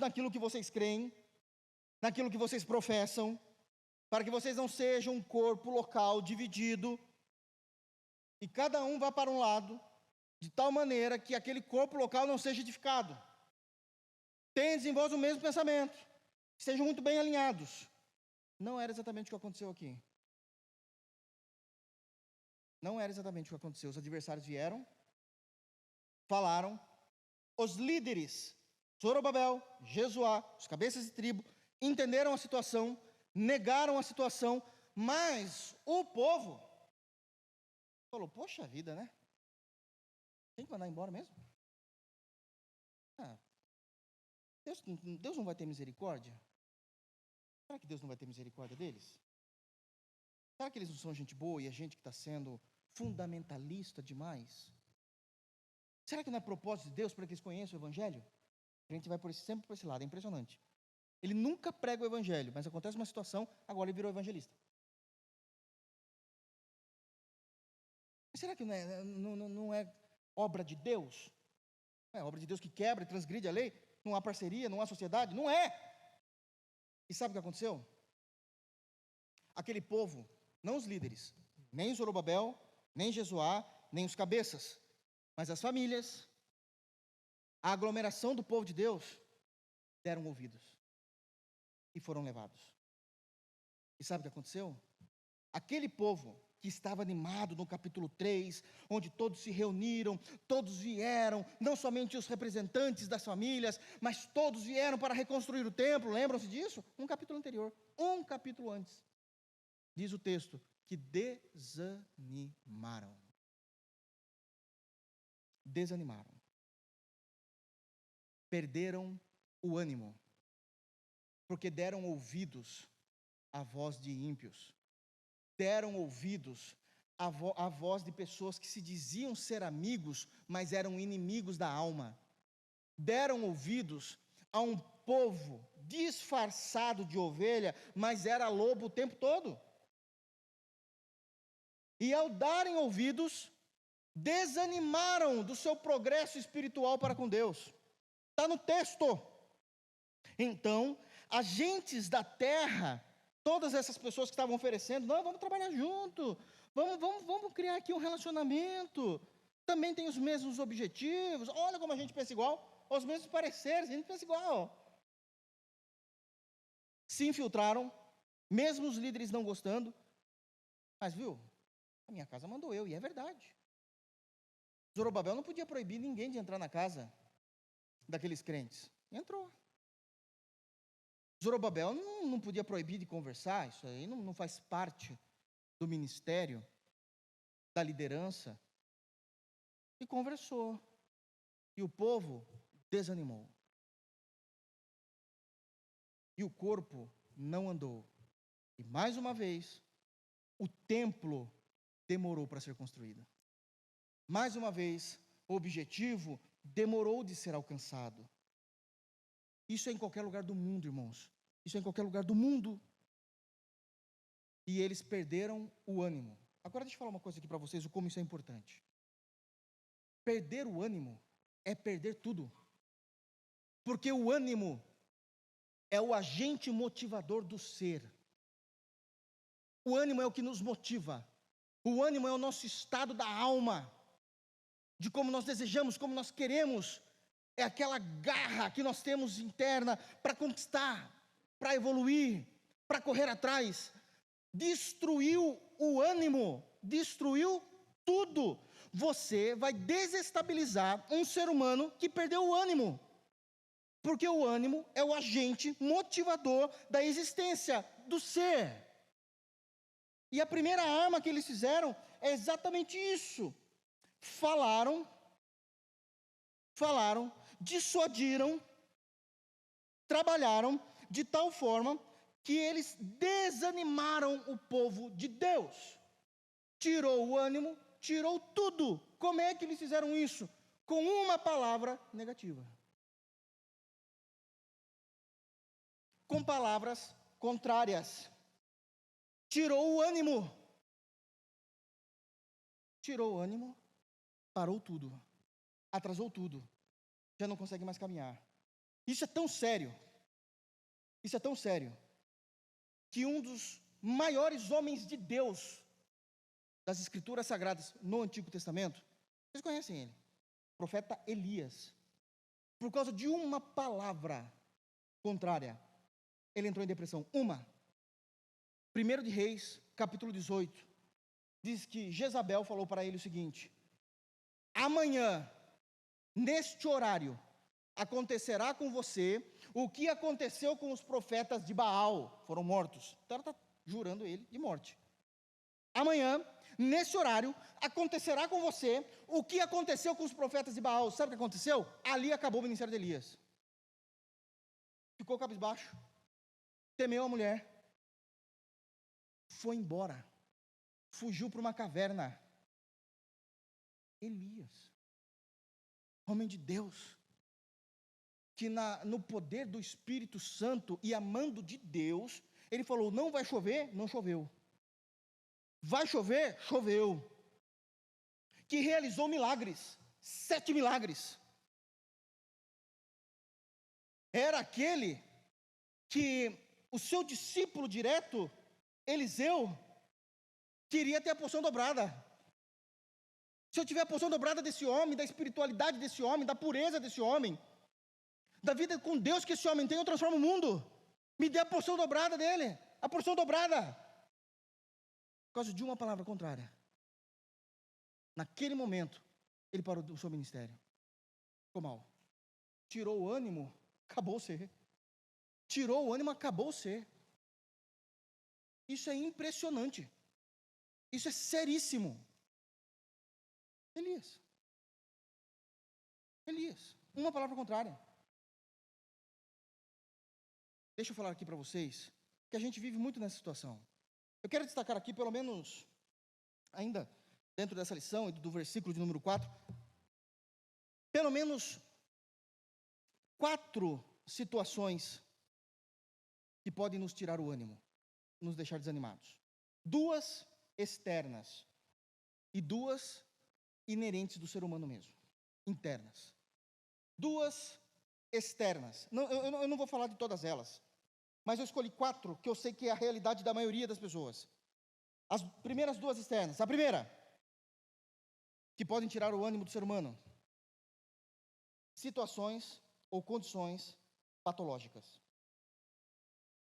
naquilo que vocês creem, naquilo que vocês professam, para que vocês não sejam um corpo local dividido, e cada um vá para um lado, de tal maneira que aquele corpo local não seja edificado. Tendes em vós o mesmo pensamento, estejam muito bem alinhados. Não era exatamente o que aconteceu aqui. Não era exatamente o que aconteceu. Os adversários vieram, falaram, os líderes, Zorobabel, Jesuá, os cabeças de tribo, entenderam a situação, negaram a situação, mas o povo falou: poxa vida, né? Tem que mandar embora mesmo? Deus não vai ter misericórdia? Será que Deus não vai ter misericórdia deles? Será que eles não são gente boa e a gente que está sendo fundamentalista demais? Será que não é propósito de Deus para que eles conheçam o Evangelho? A gente vai sempre por esse lado, é impressionante. Ele nunca prega o Evangelho, mas acontece uma situação, agora ele virou evangelista. Mas será que não é obra de Deus? Não é obra de Deus que quebra e transgride a lei? Não há parceria, não há sociedade? Não é! E sabe o que aconteceu? Aquele povo, não os líderes, nem Zorobabel, nem Jesuá, nem os cabeças, mas as famílias, a aglomeração do povo de Deus, deram ouvidos e foram levados. E sabe o que aconteceu? Aquele povo que estava animado no capítulo 3, onde todos se reuniram, todos vieram, não somente os representantes das famílias, mas todos vieram para reconstruir o templo, lembram-se disso? Um capítulo anterior, um capítulo antes, diz o texto, que desanimaram. Perderam o ânimo, porque deram ouvidos à voz de ímpios, deram ouvidos à voz de pessoas que se diziam ser amigos, mas eram inimigos da alma, deram ouvidos a um povo disfarçado de ovelha, mas era lobo o tempo todo, e ao darem ouvidos, desanimaram do seu progresso espiritual para com Deus. Está no texto. Então, agentes da terra, todas essas pessoas que estavam oferecendo, não, vamos trabalhar junto, vamos criar aqui um relacionamento, também tem os mesmos objetivos, olha como a gente pensa igual, os mesmos pareceres, a gente pensa igual. Se infiltraram, mesmo os líderes não gostando, mas viu, a minha casa mandou eu, e é verdade. Zorobabel não podia proibir ninguém de entrar na casa daqueles crentes. Entrou. Zorobabel não podia proibir de conversar, isso aí não faz parte do ministério, da liderança. E conversou. E o povo desanimou. E o corpo não andou. E mais uma vez, o templo demorou para ser construído. Mais uma vez, o objetivo demorou de ser alcançado. Isso é em qualquer lugar do mundo, irmãos. Isso é em qualquer lugar do mundo. E eles perderam o ânimo. Agora deixa eu falar uma coisa aqui para vocês, o como isso é importante. Perder o ânimo é perder tudo. Porque o ânimo é o agente motivador do ser. O ânimo é o que nos motiva. O ânimo é o nosso estado da alma, de como nós desejamos, como nós queremos. É aquela garra que nós temos interna para conquistar, para evoluir, para correr atrás. Destruiu o ânimo, destruiu tudo. Você vai desestabilizar um ser humano que perdeu o ânimo. Porque o ânimo é o agente motivador da existência, do ser. E a primeira arma que eles fizeram é exatamente isso. Falaram, dissuadiram, trabalharam de tal forma que eles desanimaram o povo de Deus. Tirou o ânimo, tirou tudo. Como é que eles fizeram isso? Com uma palavra negativa. Com palavras contrárias. Tirou o ânimo. Tirou o ânimo, parou tudo. Atrasou tudo. Já não consegue mais caminhar. Isso é tão sério. Isso é tão sério. Que um dos maiores homens de Deus das Escrituras Sagradas no Antigo Testamento, vocês conhecem ele, o profeta Elias. Por causa de uma palavra contrária, ele entrou em depressão. Uma. 1 de Reis, capítulo 18, diz que Jezabel falou para ele o seguinte: amanhã, neste horário, acontecerá com você o que aconteceu com os profetas de Baal, foram mortos. Então ela está jurando ele de morte. Amanhã, nesse horário, acontecerá com você o que aconteceu com os profetas de Baal. Sabe o que aconteceu? Ali acabou o ministério de Elias. Ficou cabisbaixo, temeu a mulher, foi embora, fugiu para uma caverna. Elias, homem de Deus, que no poder do Espírito Santo e amando de Deus, ele falou: não vai chover, não choveu. Vai chover, choveu. Que realizou milagres, 7 milagres. Era aquele que o seu discípulo direto, Eliseu, queria ter a porção dobrada. Se eu tiver a porção dobrada desse homem, da espiritualidade desse homem, da pureza desse homem, da vida com Deus que esse homem tem, eu transformo o mundo. Me dê a porção dobrada dele, a porção dobrada. Por causa de uma palavra contrária. Naquele momento, ele parou do seu ministério. Ficou mal. Tirou o ânimo, acabou o ser. Tirou o ânimo, acabou o ser. Isso é impressionante. Isso é seríssimo. Elias. Uma palavra contrária. Deixa eu falar aqui para vocês que a gente vive muito nessa situação. Eu quero destacar aqui, pelo menos, ainda dentro dessa lição e do versículo de número 4, pelo menos 4 situações que podem nos tirar o ânimo, nos deixar desanimados. 2 externas e 2 inerentes do ser humano mesmo, internas. 2 externas. Eu não vou falar de todas elas, mas eu escolhi 4 que eu sei que é a realidade da maioria das pessoas. As primeiras 2 externas. A primeira, que podem tirar o ânimo do ser humano: situações ou condições patológicas.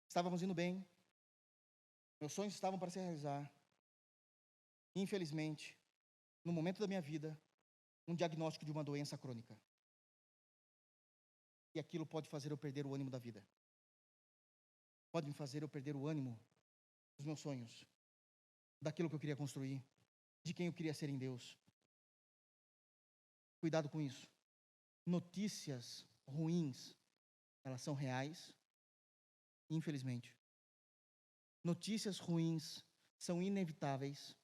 Estávamos indo bem, meus sonhos estavam para se realizar. Infelizmente, no momento da minha vida, um diagnóstico de uma doença crônica. E aquilo pode fazer eu perder o ânimo da vida. Pode me fazer eu perder o ânimo dos meus sonhos, daquilo que eu queria construir, de quem eu queria ser em Deus. Cuidado com isso. Notícias ruins, elas são reais, infelizmente. Notícias ruins são inevitáveis,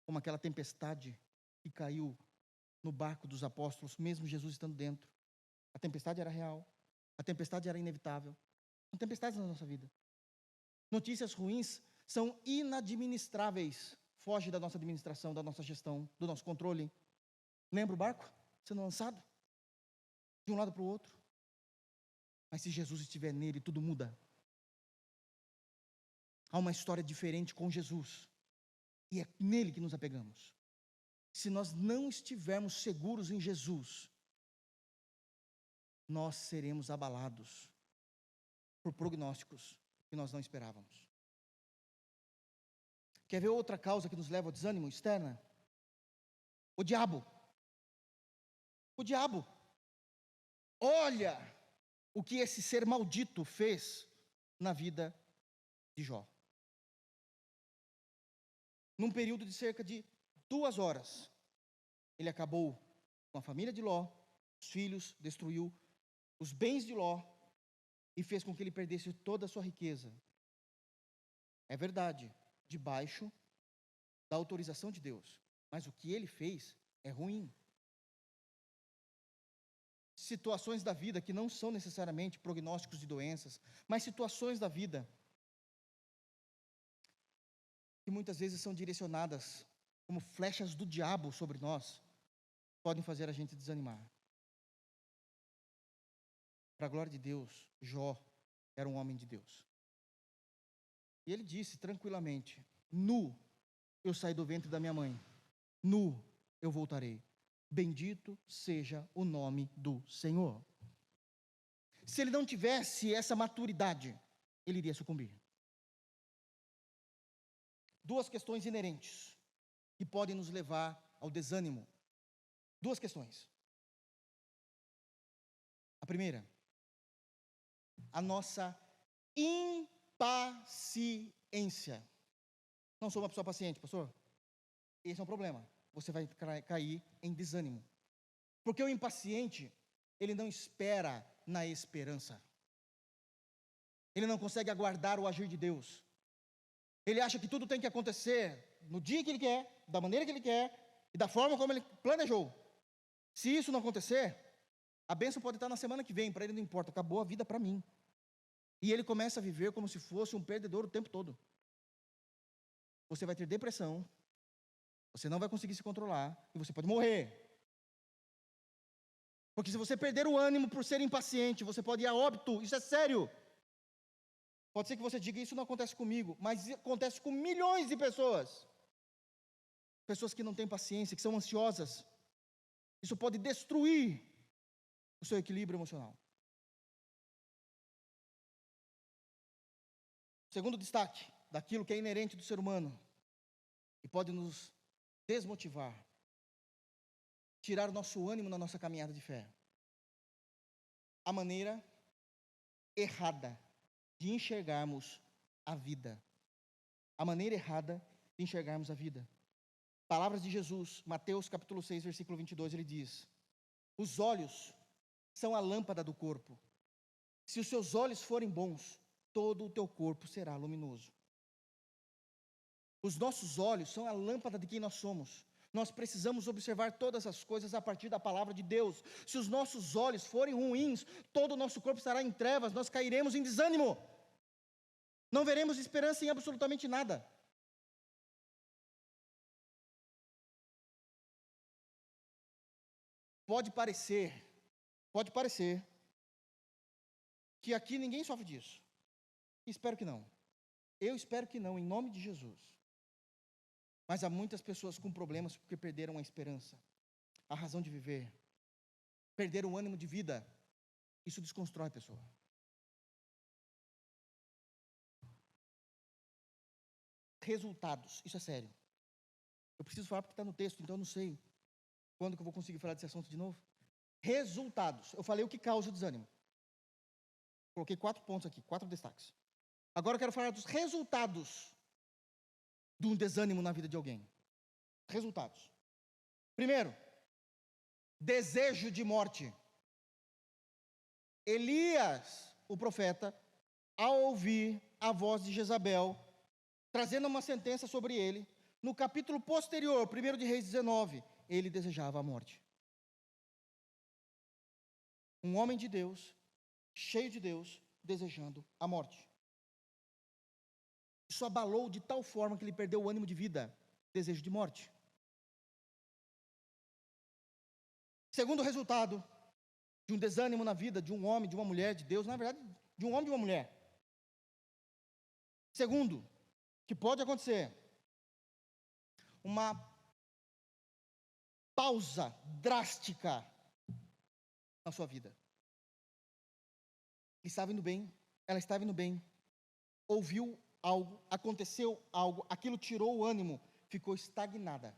como aquela tempestade que caiu no barco dos apóstolos, mesmo Jesus estando dentro. A tempestade era real, a tempestade era inevitável. São tempestades na nossa vida. Notícias ruins são inadministráveis, foge da nossa administração, da nossa gestão, do nosso controle. Lembra o barco sendo lançado de um lado para o outro? Mas se Jesus estiver nele, tudo muda. Há uma história diferente com Jesus, e é nele que nos apegamos. Se nós não estivermos seguros em Jesus, nós seremos abalados por prognósticos que nós não esperávamos. Quer ver outra causa que nos leva ao desânimo externa? O diabo. O diabo. Olha o que esse ser maldito fez na vida de Jó. Num período de cerca de 2 horas, ele acabou com a família de Ló, os filhos, destruiu os bens de Ló e fez com que ele perdesse toda a sua riqueza. É verdade, debaixo da autorização de Deus, mas o que ele fez é ruim. Situações da vida que não são necessariamente prognósticos de doenças, mas situações da vida que muitas vezes são direcionadas como flechas do diabo sobre nós, podem fazer a gente desanimar. Para a glória de Deus, Jó era um homem de Deus. E ele disse tranquilamente: nu eu saí do ventre da minha mãe, nu eu voltarei. Bendito seja o nome do Senhor. Se ele não tivesse essa maturidade, ele iria sucumbir. Duas questões inerentes que podem nos levar ao desânimo. Duas questões. A primeira, a nossa impaciência. Não sou uma pessoa paciente, pastor. Esse é um problema. Você vai cair em desânimo. Porque o impaciente, ele não espera na esperança. Ele não consegue aguardar o agir de Deus. Ele acha que tudo tem que acontecer no dia que ele quer, da maneira que ele quer e da forma como ele planejou. Se isso não acontecer, a bênção pode estar na semana que vem, para ele não importa, acabou a vida para mim. E ele começa a viver como se fosse um perdedor o tempo todo. Você vai ter depressão, você não vai conseguir se controlar e você pode morrer. Porque se você perder o ânimo por ser impaciente, você pode ir a óbito, isso é sério. Pode ser que você diga, isso não acontece comigo, mas acontece com milhões de pessoas. Pessoas que não têm paciência, que são ansiosas. Isso pode destruir o seu equilíbrio emocional. Segundo destaque, daquilo que é inerente do ser humano e pode nos desmotivar, tirar o nosso ânimo na nossa caminhada de fé. A maneira errada de enxergarmos a vida. A maneira errada de enxergarmos a vida. Palavras de Jesus, Mateus capítulo 6, versículo 22, ele diz: os olhos são a lâmpada do corpo. Se os seus olhos forem bons, todo o teu corpo será luminoso. Os nossos olhos são a lâmpada de quem nós somos. Nós precisamos observar todas as coisas a partir da palavra de Deus. Se os nossos olhos forem ruins, todo o nosso corpo estará em trevas, nós cairemos em desânimo. Não veremos esperança em absolutamente nada. Pode parecer que aqui ninguém sofre disso. Espero que não. Eu espero que não, em nome de Jesus. Mas há muitas pessoas com problemas porque perderam a esperança, a razão de viver, perderam o ânimo de vida. Isso desconstrói a pessoa. Resultados, isso é sério. Eu preciso falar porque está no texto, então eu não sei quando que eu vou conseguir falar desse assunto de novo. Resultados. Eu falei o que causa o desânimo. Coloquei 4 pontos aqui, 4 destaques. Agora eu quero falar dos resultados de um desânimo na vida de alguém. Resultados. Primeiro, desejo de morte. Elias, o profeta, ao ouvir a voz de Jezabel, trazendo uma sentença sobre ele, no capítulo posterior, 1 de Reis 19, ele desejava a morte. Um homem de Deus, cheio de Deus, desejando a morte. Isso abalou de tal forma que ele perdeu o ânimo de vida, desejo de morte. Segundo resultado de um desânimo na vida de um homem, de uma mulher de Deus, na verdade, de um homem e de uma mulher. Segundo, que pode acontecer, uma pausa drástica na sua vida. Ele estava indo bem, ela estava indo bem, ouviu algo, aconteceu algo, aquilo tirou o ânimo, ficou estagnada.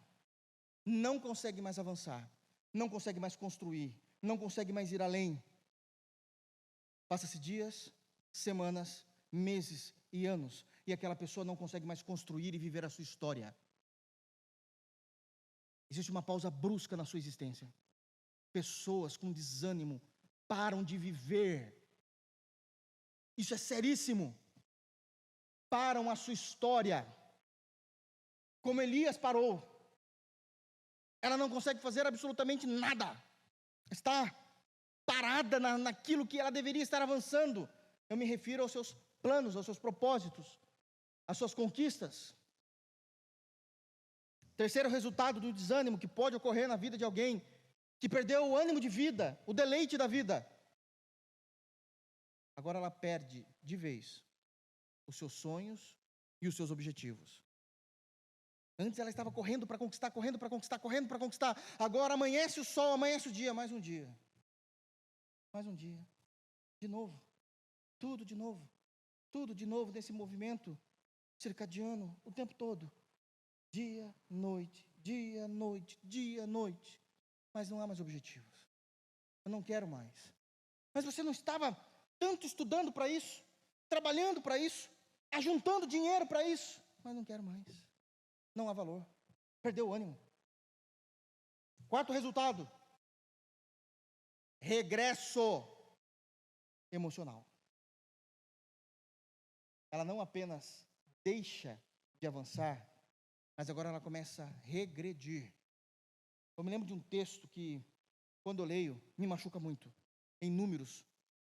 Não consegue mais avançar, não consegue mais construir, não consegue mais ir além. Passa-se dias, semanas, meses e anos, e aquela pessoa não consegue mais construir e viver a sua história. Existe uma pausa brusca na sua existência. Pessoas com desânimo param de viver. Isso é seríssimo. Param a sua história. Como Elias parou. Ela não consegue fazer absolutamente nada. Está parada naquilo que ela deveria estar avançando. Eu me refiro aos seus planos, aos seus propósitos, às suas conquistas. Terceiro resultado do desânimo que pode ocorrer na vida de alguém que perdeu o ânimo de vida, o deleite da vida. Agora ela perde de vez os seus sonhos e os seus objetivos. Antes ela estava correndo para conquistar, correndo para conquistar, correndo para conquistar. Agora amanhece o sol, amanhece o dia, mais um dia. Mais um dia. De novo. Tudo de novo. Tudo de novo desse movimento circadiano o tempo todo. Dia, noite, dia, noite, dia, noite. Mas não há mais objetivos. Eu não quero mais. Mas você não estava tanto estudando para isso, trabalhando para isso, ajuntando dinheiro para isso. Mas não quero mais. Não há valor. Perdeu o ânimo. Quarto resultado. Regresso emocional. Ela não apenas deixa de avançar, mas agora ela começa a regredir. Eu me lembro de um texto que, quando eu leio, me machuca muito. Em Números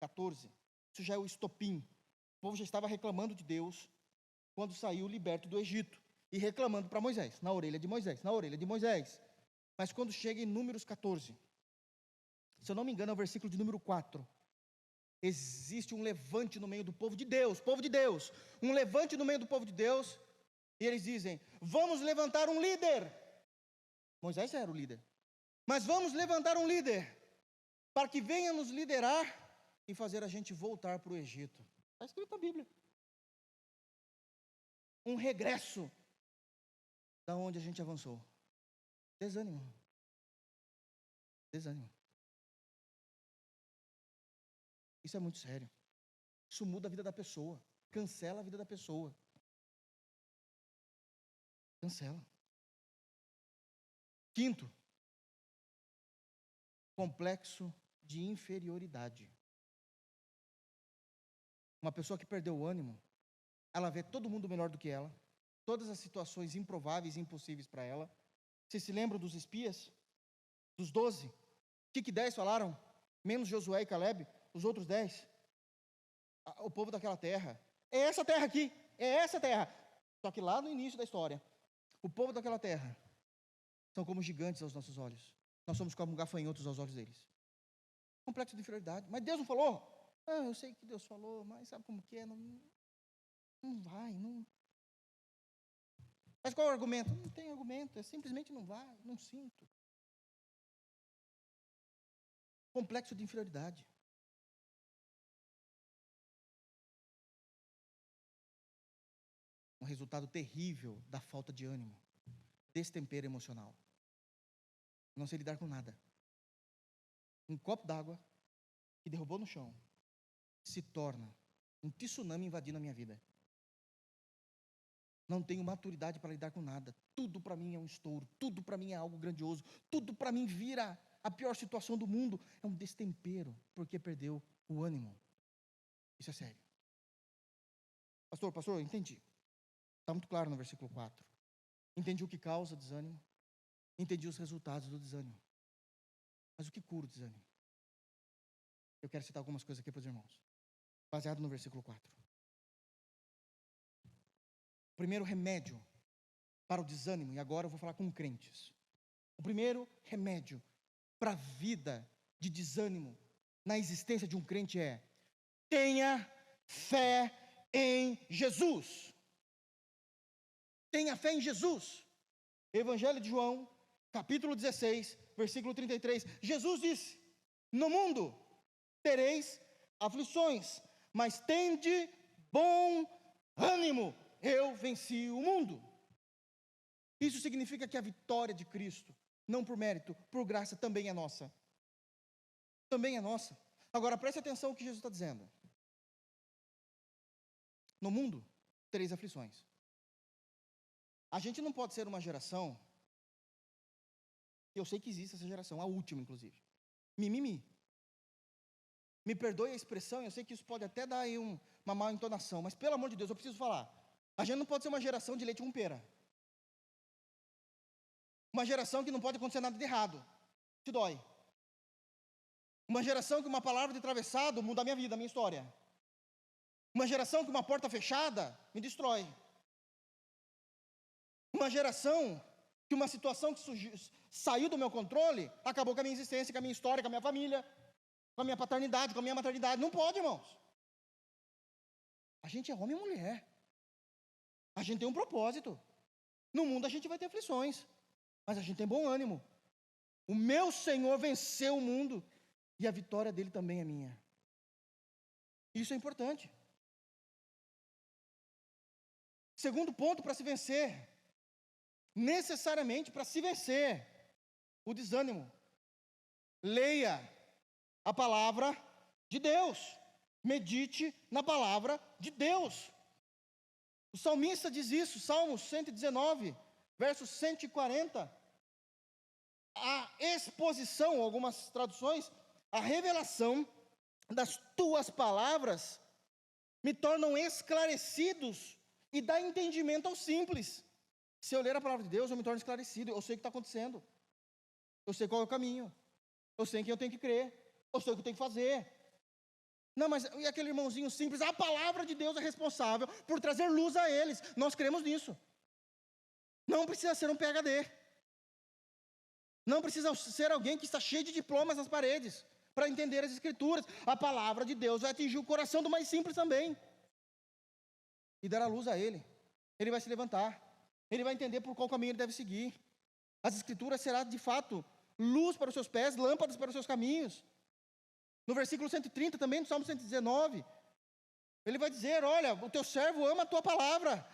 14. Isso já é o estopim. O povo já estava reclamando de Deus quando saiu liberto do Egito. E reclamando para Moisés, na orelha de Moisés, na orelha de Moisés. Mas quando chega em Números 14, se eu não me engano é o versículo de número 4, existe um levante no meio do povo de Deus, um levante no meio do povo de Deus, e eles dizem, vamos levantar um líder. Moisés já era o líder, mas vamos levantar um líder, para que venha nos liderar, e fazer a gente voltar para o Egito. Está escrito na Bíblia. Um regresso, da onde a gente avançou. Desânimo. Desânimo. Isso é muito sério. Isso muda a vida da pessoa. Cancela a vida da pessoa. Cancela. Quinto, complexo de inferioridade. Uma pessoa que perdeu o ânimo, ela vê todo mundo melhor do que ela, todas as situações improváveis e impossíveis para ela. Vocês se lembram dos espias? Dos 12? O que 10 falaram? Menos Josué e Caleb, os outros 10. O povo daquela terra. É essa terra aqui, é essa terra. Só que lá no início da história, o povo daquela terra são como gigantes aos nossos olhos. Nós somos como gafanhotos aos olhos deles. Complexo de inferioridade. Mas Deus não falou? Eu sei que Deus falou, mas sabe como que é? Não vai, não. Mas qual é o argumento? Não tem argumento, é simplesmente não vai, não sinto. Complexo de inferioridade. Um resultado terrível da falta de ânimo. Destempero emocional. Não sei lidar com nada. Um copo d'água que derrubou no chão se torna um tsunami invadindo a minha vida. Não tenho maturidade para lidar com nada. Tudo para mim é um estouro. Tudo para mim é algo grandioso. Tudo para mim vira a pior situação do mundo. É um destempero, porque perdeu o ânimo. Isso é sério. Pastor, eu entendi. Está muito claro no versículo 4. Entendi o que causa desânimo. Entendi os resultados do desânimo. Mas o que cura o desânimo? Eu quero citar algumas coisas aqui para os irmãos. Baseado no versículo 4. O primeiro remédio para o desânimo, e agora eu vou falar com crentes. O primeiro remédio para a vida de desânimo na existência de um crente é: tenha fé em Jesus. Tenha fé em Jesus. Evangelho de João, capítulo 16, versículo 33. Jesus disse: no mundo tereis aflições, mas tende bom ânimo. Eu venci o mundo. Isso significa que a vitória de Cristo, não por mérito, por graça, também é nossa. Também é nossa. Agora preste atenção no que Jesus está dizendo. No mundo tereis aflições. A gente não pode ser uma geração, eu sei que existe essa geração, a última inclusive, mimimi. Me perdoe a expressão, eu sei que isso pode até dar aí uma má entonação, mas pelo amor de Deus, eu preciso falar. A gente não pode ser uma geração de leite com pera. Uma geração que não pode acontecer nada de errado. Te dói. Uma geração que uma palavra de atravessado muda a minha vida, a minha história. Uma geração que uma porta fechada me destrói. Uma geração que uma situação que saiu do meu controle acabou com a minha existência, com a minha história, com a minha família, com a minha paternidade, com a minha maternidade. Não pode, irmãos. A gente é homem e mulher. A gente tem um propósito. No mundo a gente vai ter aflições, mas a gente tem bom ânimo. O meu Senhor venceu o mundo e a vitória dele também é minha. Isso é importante. Segundo ponto para se vencer, necessariamente para se vencer o desânimo, leia a palavra de Deus, medite na palavra de Deus. O salmista diz isso, Salmos 119, verso 140. A exposição, algumas traduções, a revelação das tuas palavras me tornam esclarecidos e dá entendimento ao simples. Se eu ler a palavra de Deus, eu me torno esclarecido, eu sei o que está acontecendo, eu sei qual é o caminho, eu sei em quem eu tenho que crer, eu sei o que eu tenho que fazer. Não, mas e aquele irmãozinho simples? A palavra de Deus é responsável por trazer luz a eles, nós cremos nisso. Não precisa ser um PhD, não precisa ser alguém que está cheio de diplomas nas paredes, para entender as Escrituras. A palavra de Deus vai atingir o coração do mais simples também, e dará luz a ele. Ele vai se levantar, ele vai entender por qual caminho ele deve seguir. As Escrituras serão de fato luz para os seus pés, lâmpadas para os seus caminhos. No versículo 130 também, no Salmo 119, ele vai dizer: olha, o teu servo ama a tua palavra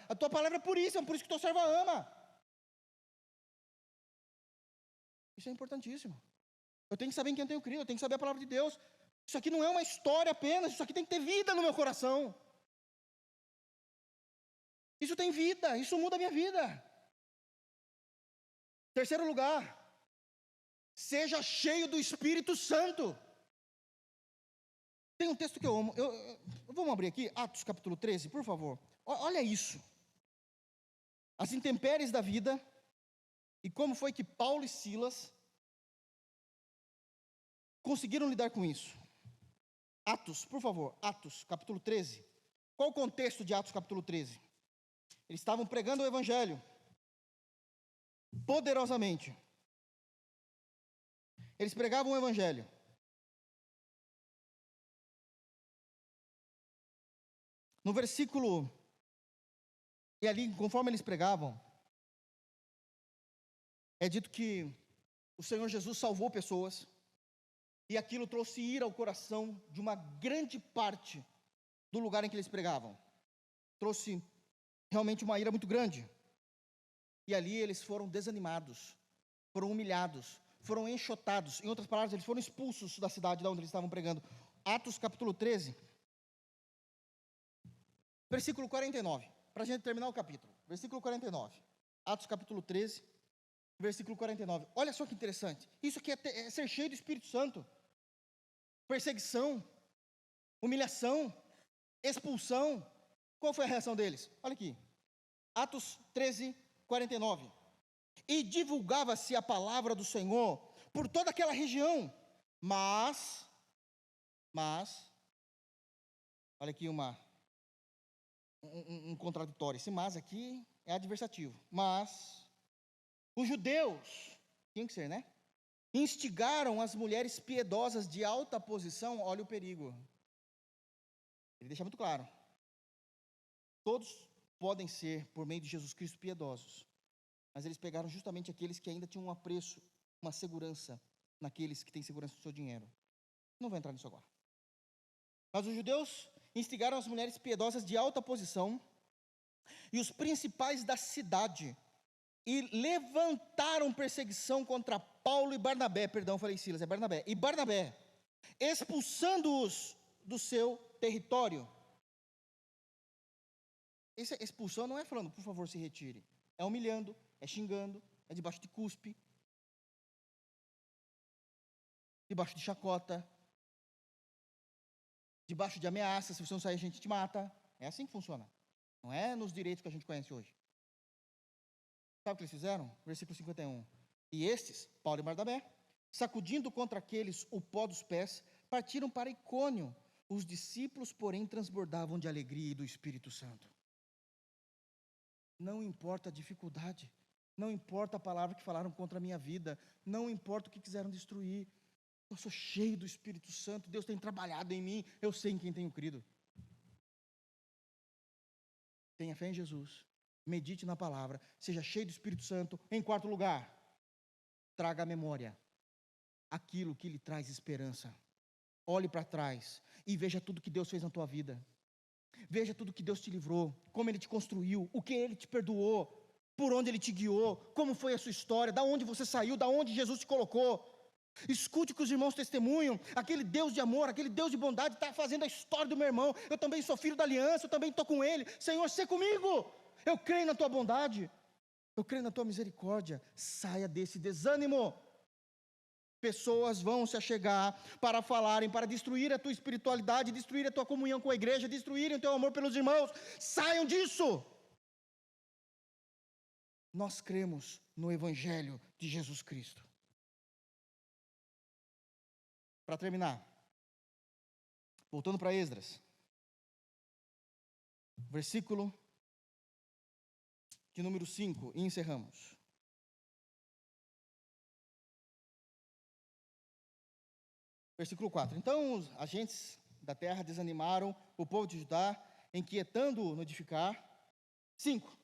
é puríssima, por isso que o teu servo a ama. Isso é importantíssimo. Eu tenho que saber em quem eu tenho crido, eu tenho que saber a palavra de Deus. Isso aqui não é uma história apenas, isso aqui tem que ter vida no meu coração. Isso tem vida, isso muda a minha vida. Terceiro lugar, seja cheio do Espírito Santo. Tem um texto que eu amo, vamos abrir aqui, Atos capítulo 13, por favor. Olha isso. As intempéries da vida, e como foi que Paulo e Silas conseguiram lidar com isso. Atos, por favor, Atos capítulo 13. Qual o contexto de Atos capítulo 13? Eles estavam pregando o Evangelho poderosamente. Eles pregavam o Evangelho. No versículo, e ali, conforme eles pregavam, é dito que o Senhor Jesus salvou pessoas, e aquilo trouxe ira ao coração de uma grande parte do lugar em que eles pregavam. Trouxe realmente uma ira muito grande. E ali eles foram desanimados, foram humilhados, foram enxotados. Em outras palavras, eles foram expulsos da cidade de onde eles estavam pregando. Atos capítulo 13, versículo 49, para a gente terminar o capítulo. Versículo 49. Atos capítulo 13, versículo 49. Olha só que interessante. Isso aqui é ser cheio do Espírito Santo. Perseguição, humilhação, expulsão. Qual foi a reação deles? Olha aqui. Atos 13, 49. E divulgava-se a palavra do Senhor por toda aquela região. Mas, olha aqui um contraditório. Esse mas aqui é adversativo. Mas os judeus, tinha que ser, né? Instigaram as mulheres piedosas de alta posição. Olha o perigo. Ele deixa muito claro. Todos podem ser, por meio de Jesus Cristo, piedosos. Mas eles pegaram justamente aqueles que ainda tinham um apreço, uma segurança, naqueles que têm segurança do seu dinheiro. Não vou entrar nisso agora. Mas os judeus instigaram as mulheres piedosas de alta posição e os principais da cidade, e levantaram perseguição contra Paulo e Barnabé, perdão, falei Silas, é Barnabé, e Barnabé, expulsando-os do seu território. Essa expulsão não é falando, por favor, se retire. É humilhando, é xingando, é debaixo de cuspe, debaixo de chacota. debaixo de ameaça, se você não sair a gente te mata. É assim que funciona. Não é nos direitos que a gente conhece hoje. Sabe o que eles fizeram? Versículo 51. E estes, Paulo e Barnabé, sacudindo contra aqueles o pó dos pés, partiram para Icônio. Os discípulos, porém, transbordavam de alegria e do Espírito Santo. Não importa a dificuldade, não importa a palavra que falaram contra a minha vida, não importa o que quiseram destruir, eu sou cheio do Espírito Santo, Deus tem trabalhado em mim, eu sei em quem tenho crido. Tenha fé em Jesus, medite na palavra, seja cheio do Espírito Santo. Em quarto lugar, traga à memória aquilo que lhe traz esperança. Olhe para trás e veja tudo que Deus fez na tua vida. Veja tudo que Deus te livrou, como Ele te construiu, o que Ele te perdoou, por onde Ele te guiou, como foi a sua história, da onde você saiu, da onde Jesus te colocou. Escute o que os irmãos testemunham. Aquele Deus de amor, aquele Deus de bondade está fazendo a história do meu irmão. Eu também sou filho da aliança, eu também estou com Ele. Senhor, sê comigo. Eu creio na tua bondade, eu creio na tua misericórdia. Saia desse desânimo. Pessoas vão se achegar para falarem, para destruir a tua espiritualidade, destruir a tua comunhão com a igreja, destruírem o teu amor pelos irmãos. Saiam disso. Nós cremos no Evangelho de Jesus Cristo. Para terminar, voltando para Esdras, versículo de número 5, e encerramos. Versículo 4. Então os agentes da terra desanimaram o povo de Judá, inquietando-o no edificar. 5.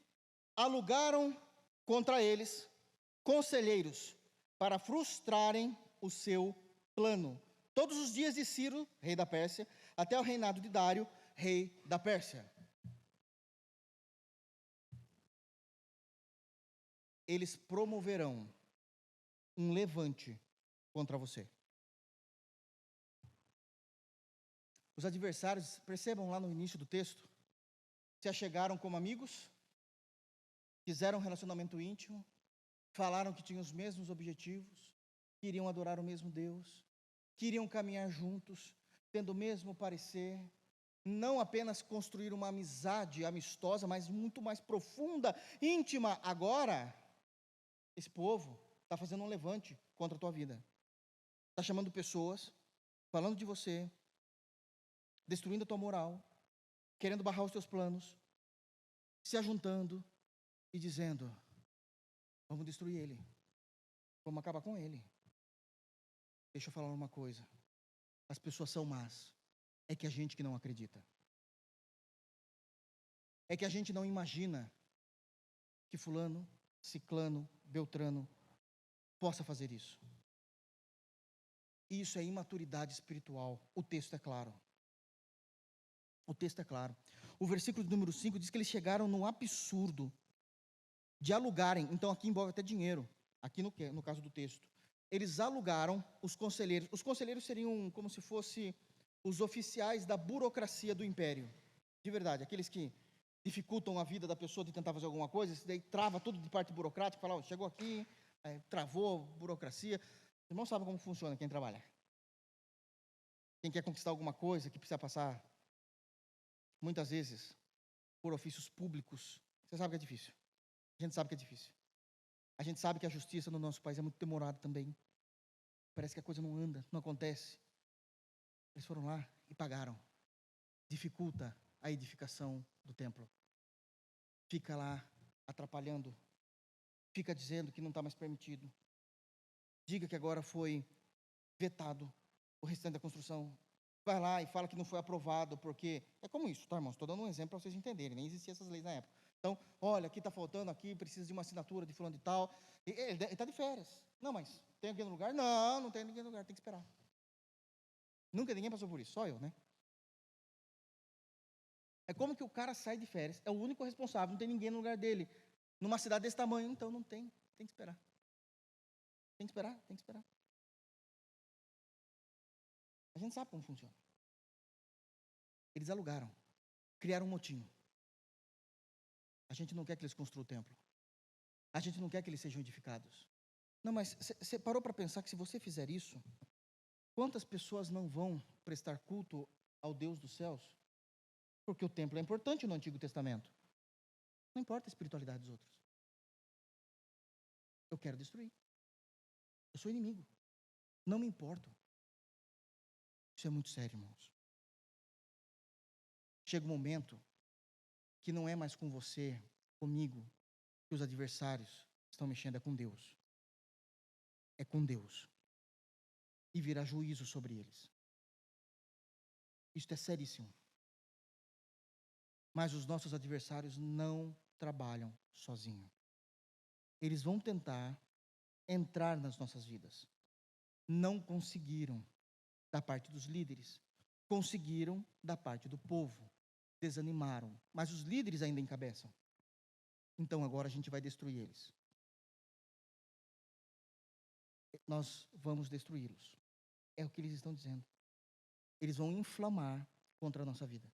Alugaram contra eles conselheiros para frustrarem o seu plano. Todos os dias de Ciro, rei da Pérsia, até o reinado de Dário, rei da Pérsia. Eles promoverão um levante contra você. Os adversários, percebam lá no início do texto, se achegaram como amigos, fizeram um relacionamento íntimo, falaram que tinham os mesmos objetivos, queriam adorar o mesmo Deus, queriam caminhar juntos, tendo o mesmo parecer, não apenas construir uma amizade amistosa, mas muito mais profunda, íntima. Agora, esse povo está fazendo um levante contra a tua vida, está chamando pessoas, falando de você, destruindo a tua moral, querendo barrar os teus planos, se ajuntando e dizendo: vamos destruir ele, vamos acabar com ele. Deixa eu falar uma coisa, as pessoas são más, é que a gente que não acredita, é que a gente não imagina que fulano, ciclano, beltrano possa fazer isso. Isso é imaturidade espiritual, o texto é claro. O texto é claro. O versículo número 5 diz que eles chegaram no absurdo de alugarem, então aqui envolve até dinheiro, aqui no caso do texto. Eles alugaram os conselheiros. Os conselheiros seriam como se fossem os oficiais da burocracia do império. De verdade, aqueles que dificultam a vida da pessoa de tentar fazer alguma coisa, isso daí trava tudo de parte burocrática, fala, oh, chegou aqui, travou a burocracia. Os irmãos sabem como funciona quem trabalha. Quem quer conquistar alguma coisa, que precisa passar, muitas vezes, por ofícios públicos, você sabe que é difícil. A gente sabe que é difícil. A gente sabe que a justiça no nosso país é muito demorada também. Parece que a coisa não anda, não acontece. Eles foram lá e pagaram. Dificulta a edificação do templo. Fica lá atrapalhando. Fica dizendo que não está mais permitido. Diga que agora foi vetado o restante da construção. Vai lá e fala que não foi aprovado, porque é como isso, tá, irmãos? Estou dando um exemplo para vocês entenderem, nem existiam essas leis na época. Então, olha, aqui está faltando, aqui precisa de uma assinatura de fulano de tal. Ele está de férias. Não, mas tem alguém no lugar? Não, não tem ninguém no lugar, tem que esperar. Nunca ninguém passou por isso, só eu, né? É como que o cara sai de férias, é o único responsável, não tem ninguém no lugar dele. Numa cidade desse tamanho, então não tem, tem que esperar. Tem que esperar, tem que esperar. A gente sabe como funciona. Eles alugaram, criaram um motim. A gente não quer que eles construam o templo. A gente não quer que eles sejam edificados. Não, mas você parou para pensar que se você fizer isso, quantas pessoas não vão prestar culto ao Deus dos céus? Porque o templo é importante no Antigo Testamento. Não importa a espiritualidade dos outros. Eu quero destruir. Eu sou inimigo. Não me importo. Isso é muito sério, irmãos. Chega um momento que não é mais com você, comigo, que os adversários estão mexendo, é com Deus. É com Deus. E virá juízo sobre eles. Isto é seríssimo. Mas os nossos adversários não trabalham sozinhos. Eles vão tentar entrar nas nossas vidas. Não conseguiram da parte dos líderes. Conseguiram da parte do povo. Desanimaram. Mas os líderes ainda encabeçam. Então agora a gente vai destruir eles. Nós vamos destruí-los. É o que eles estão dizendo. Eles vão inflamar contra a nossa vida.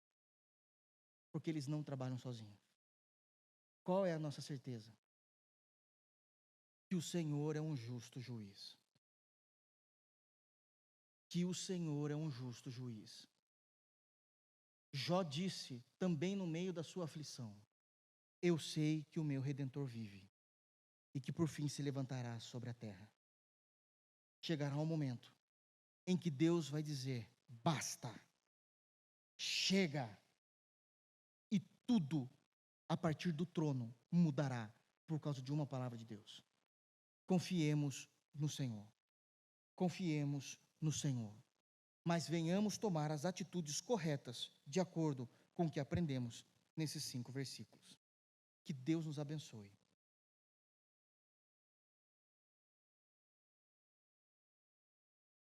Porque eles não trabalham sozinhos. Qual é a nossa certeza? Que o Senhor é um justo juiz. Que o Senhor é um justo juiz. Jó disse, também no meio da sua aflição, eu sei que o meu Redentor vive, e que por fim se levantará sobre a terra. Chegará um momento em que Deus vai dizer, basta, chega, e tudo a partir do trono mudará por causa de uma palavra de Deus. Confiemos no Senhor. Confiemos no Senhor. Mas venhamos tomar as atitudes corretas, de acordo com o que aprendemos nesses 5 versículos. Que Deus nos abençoe.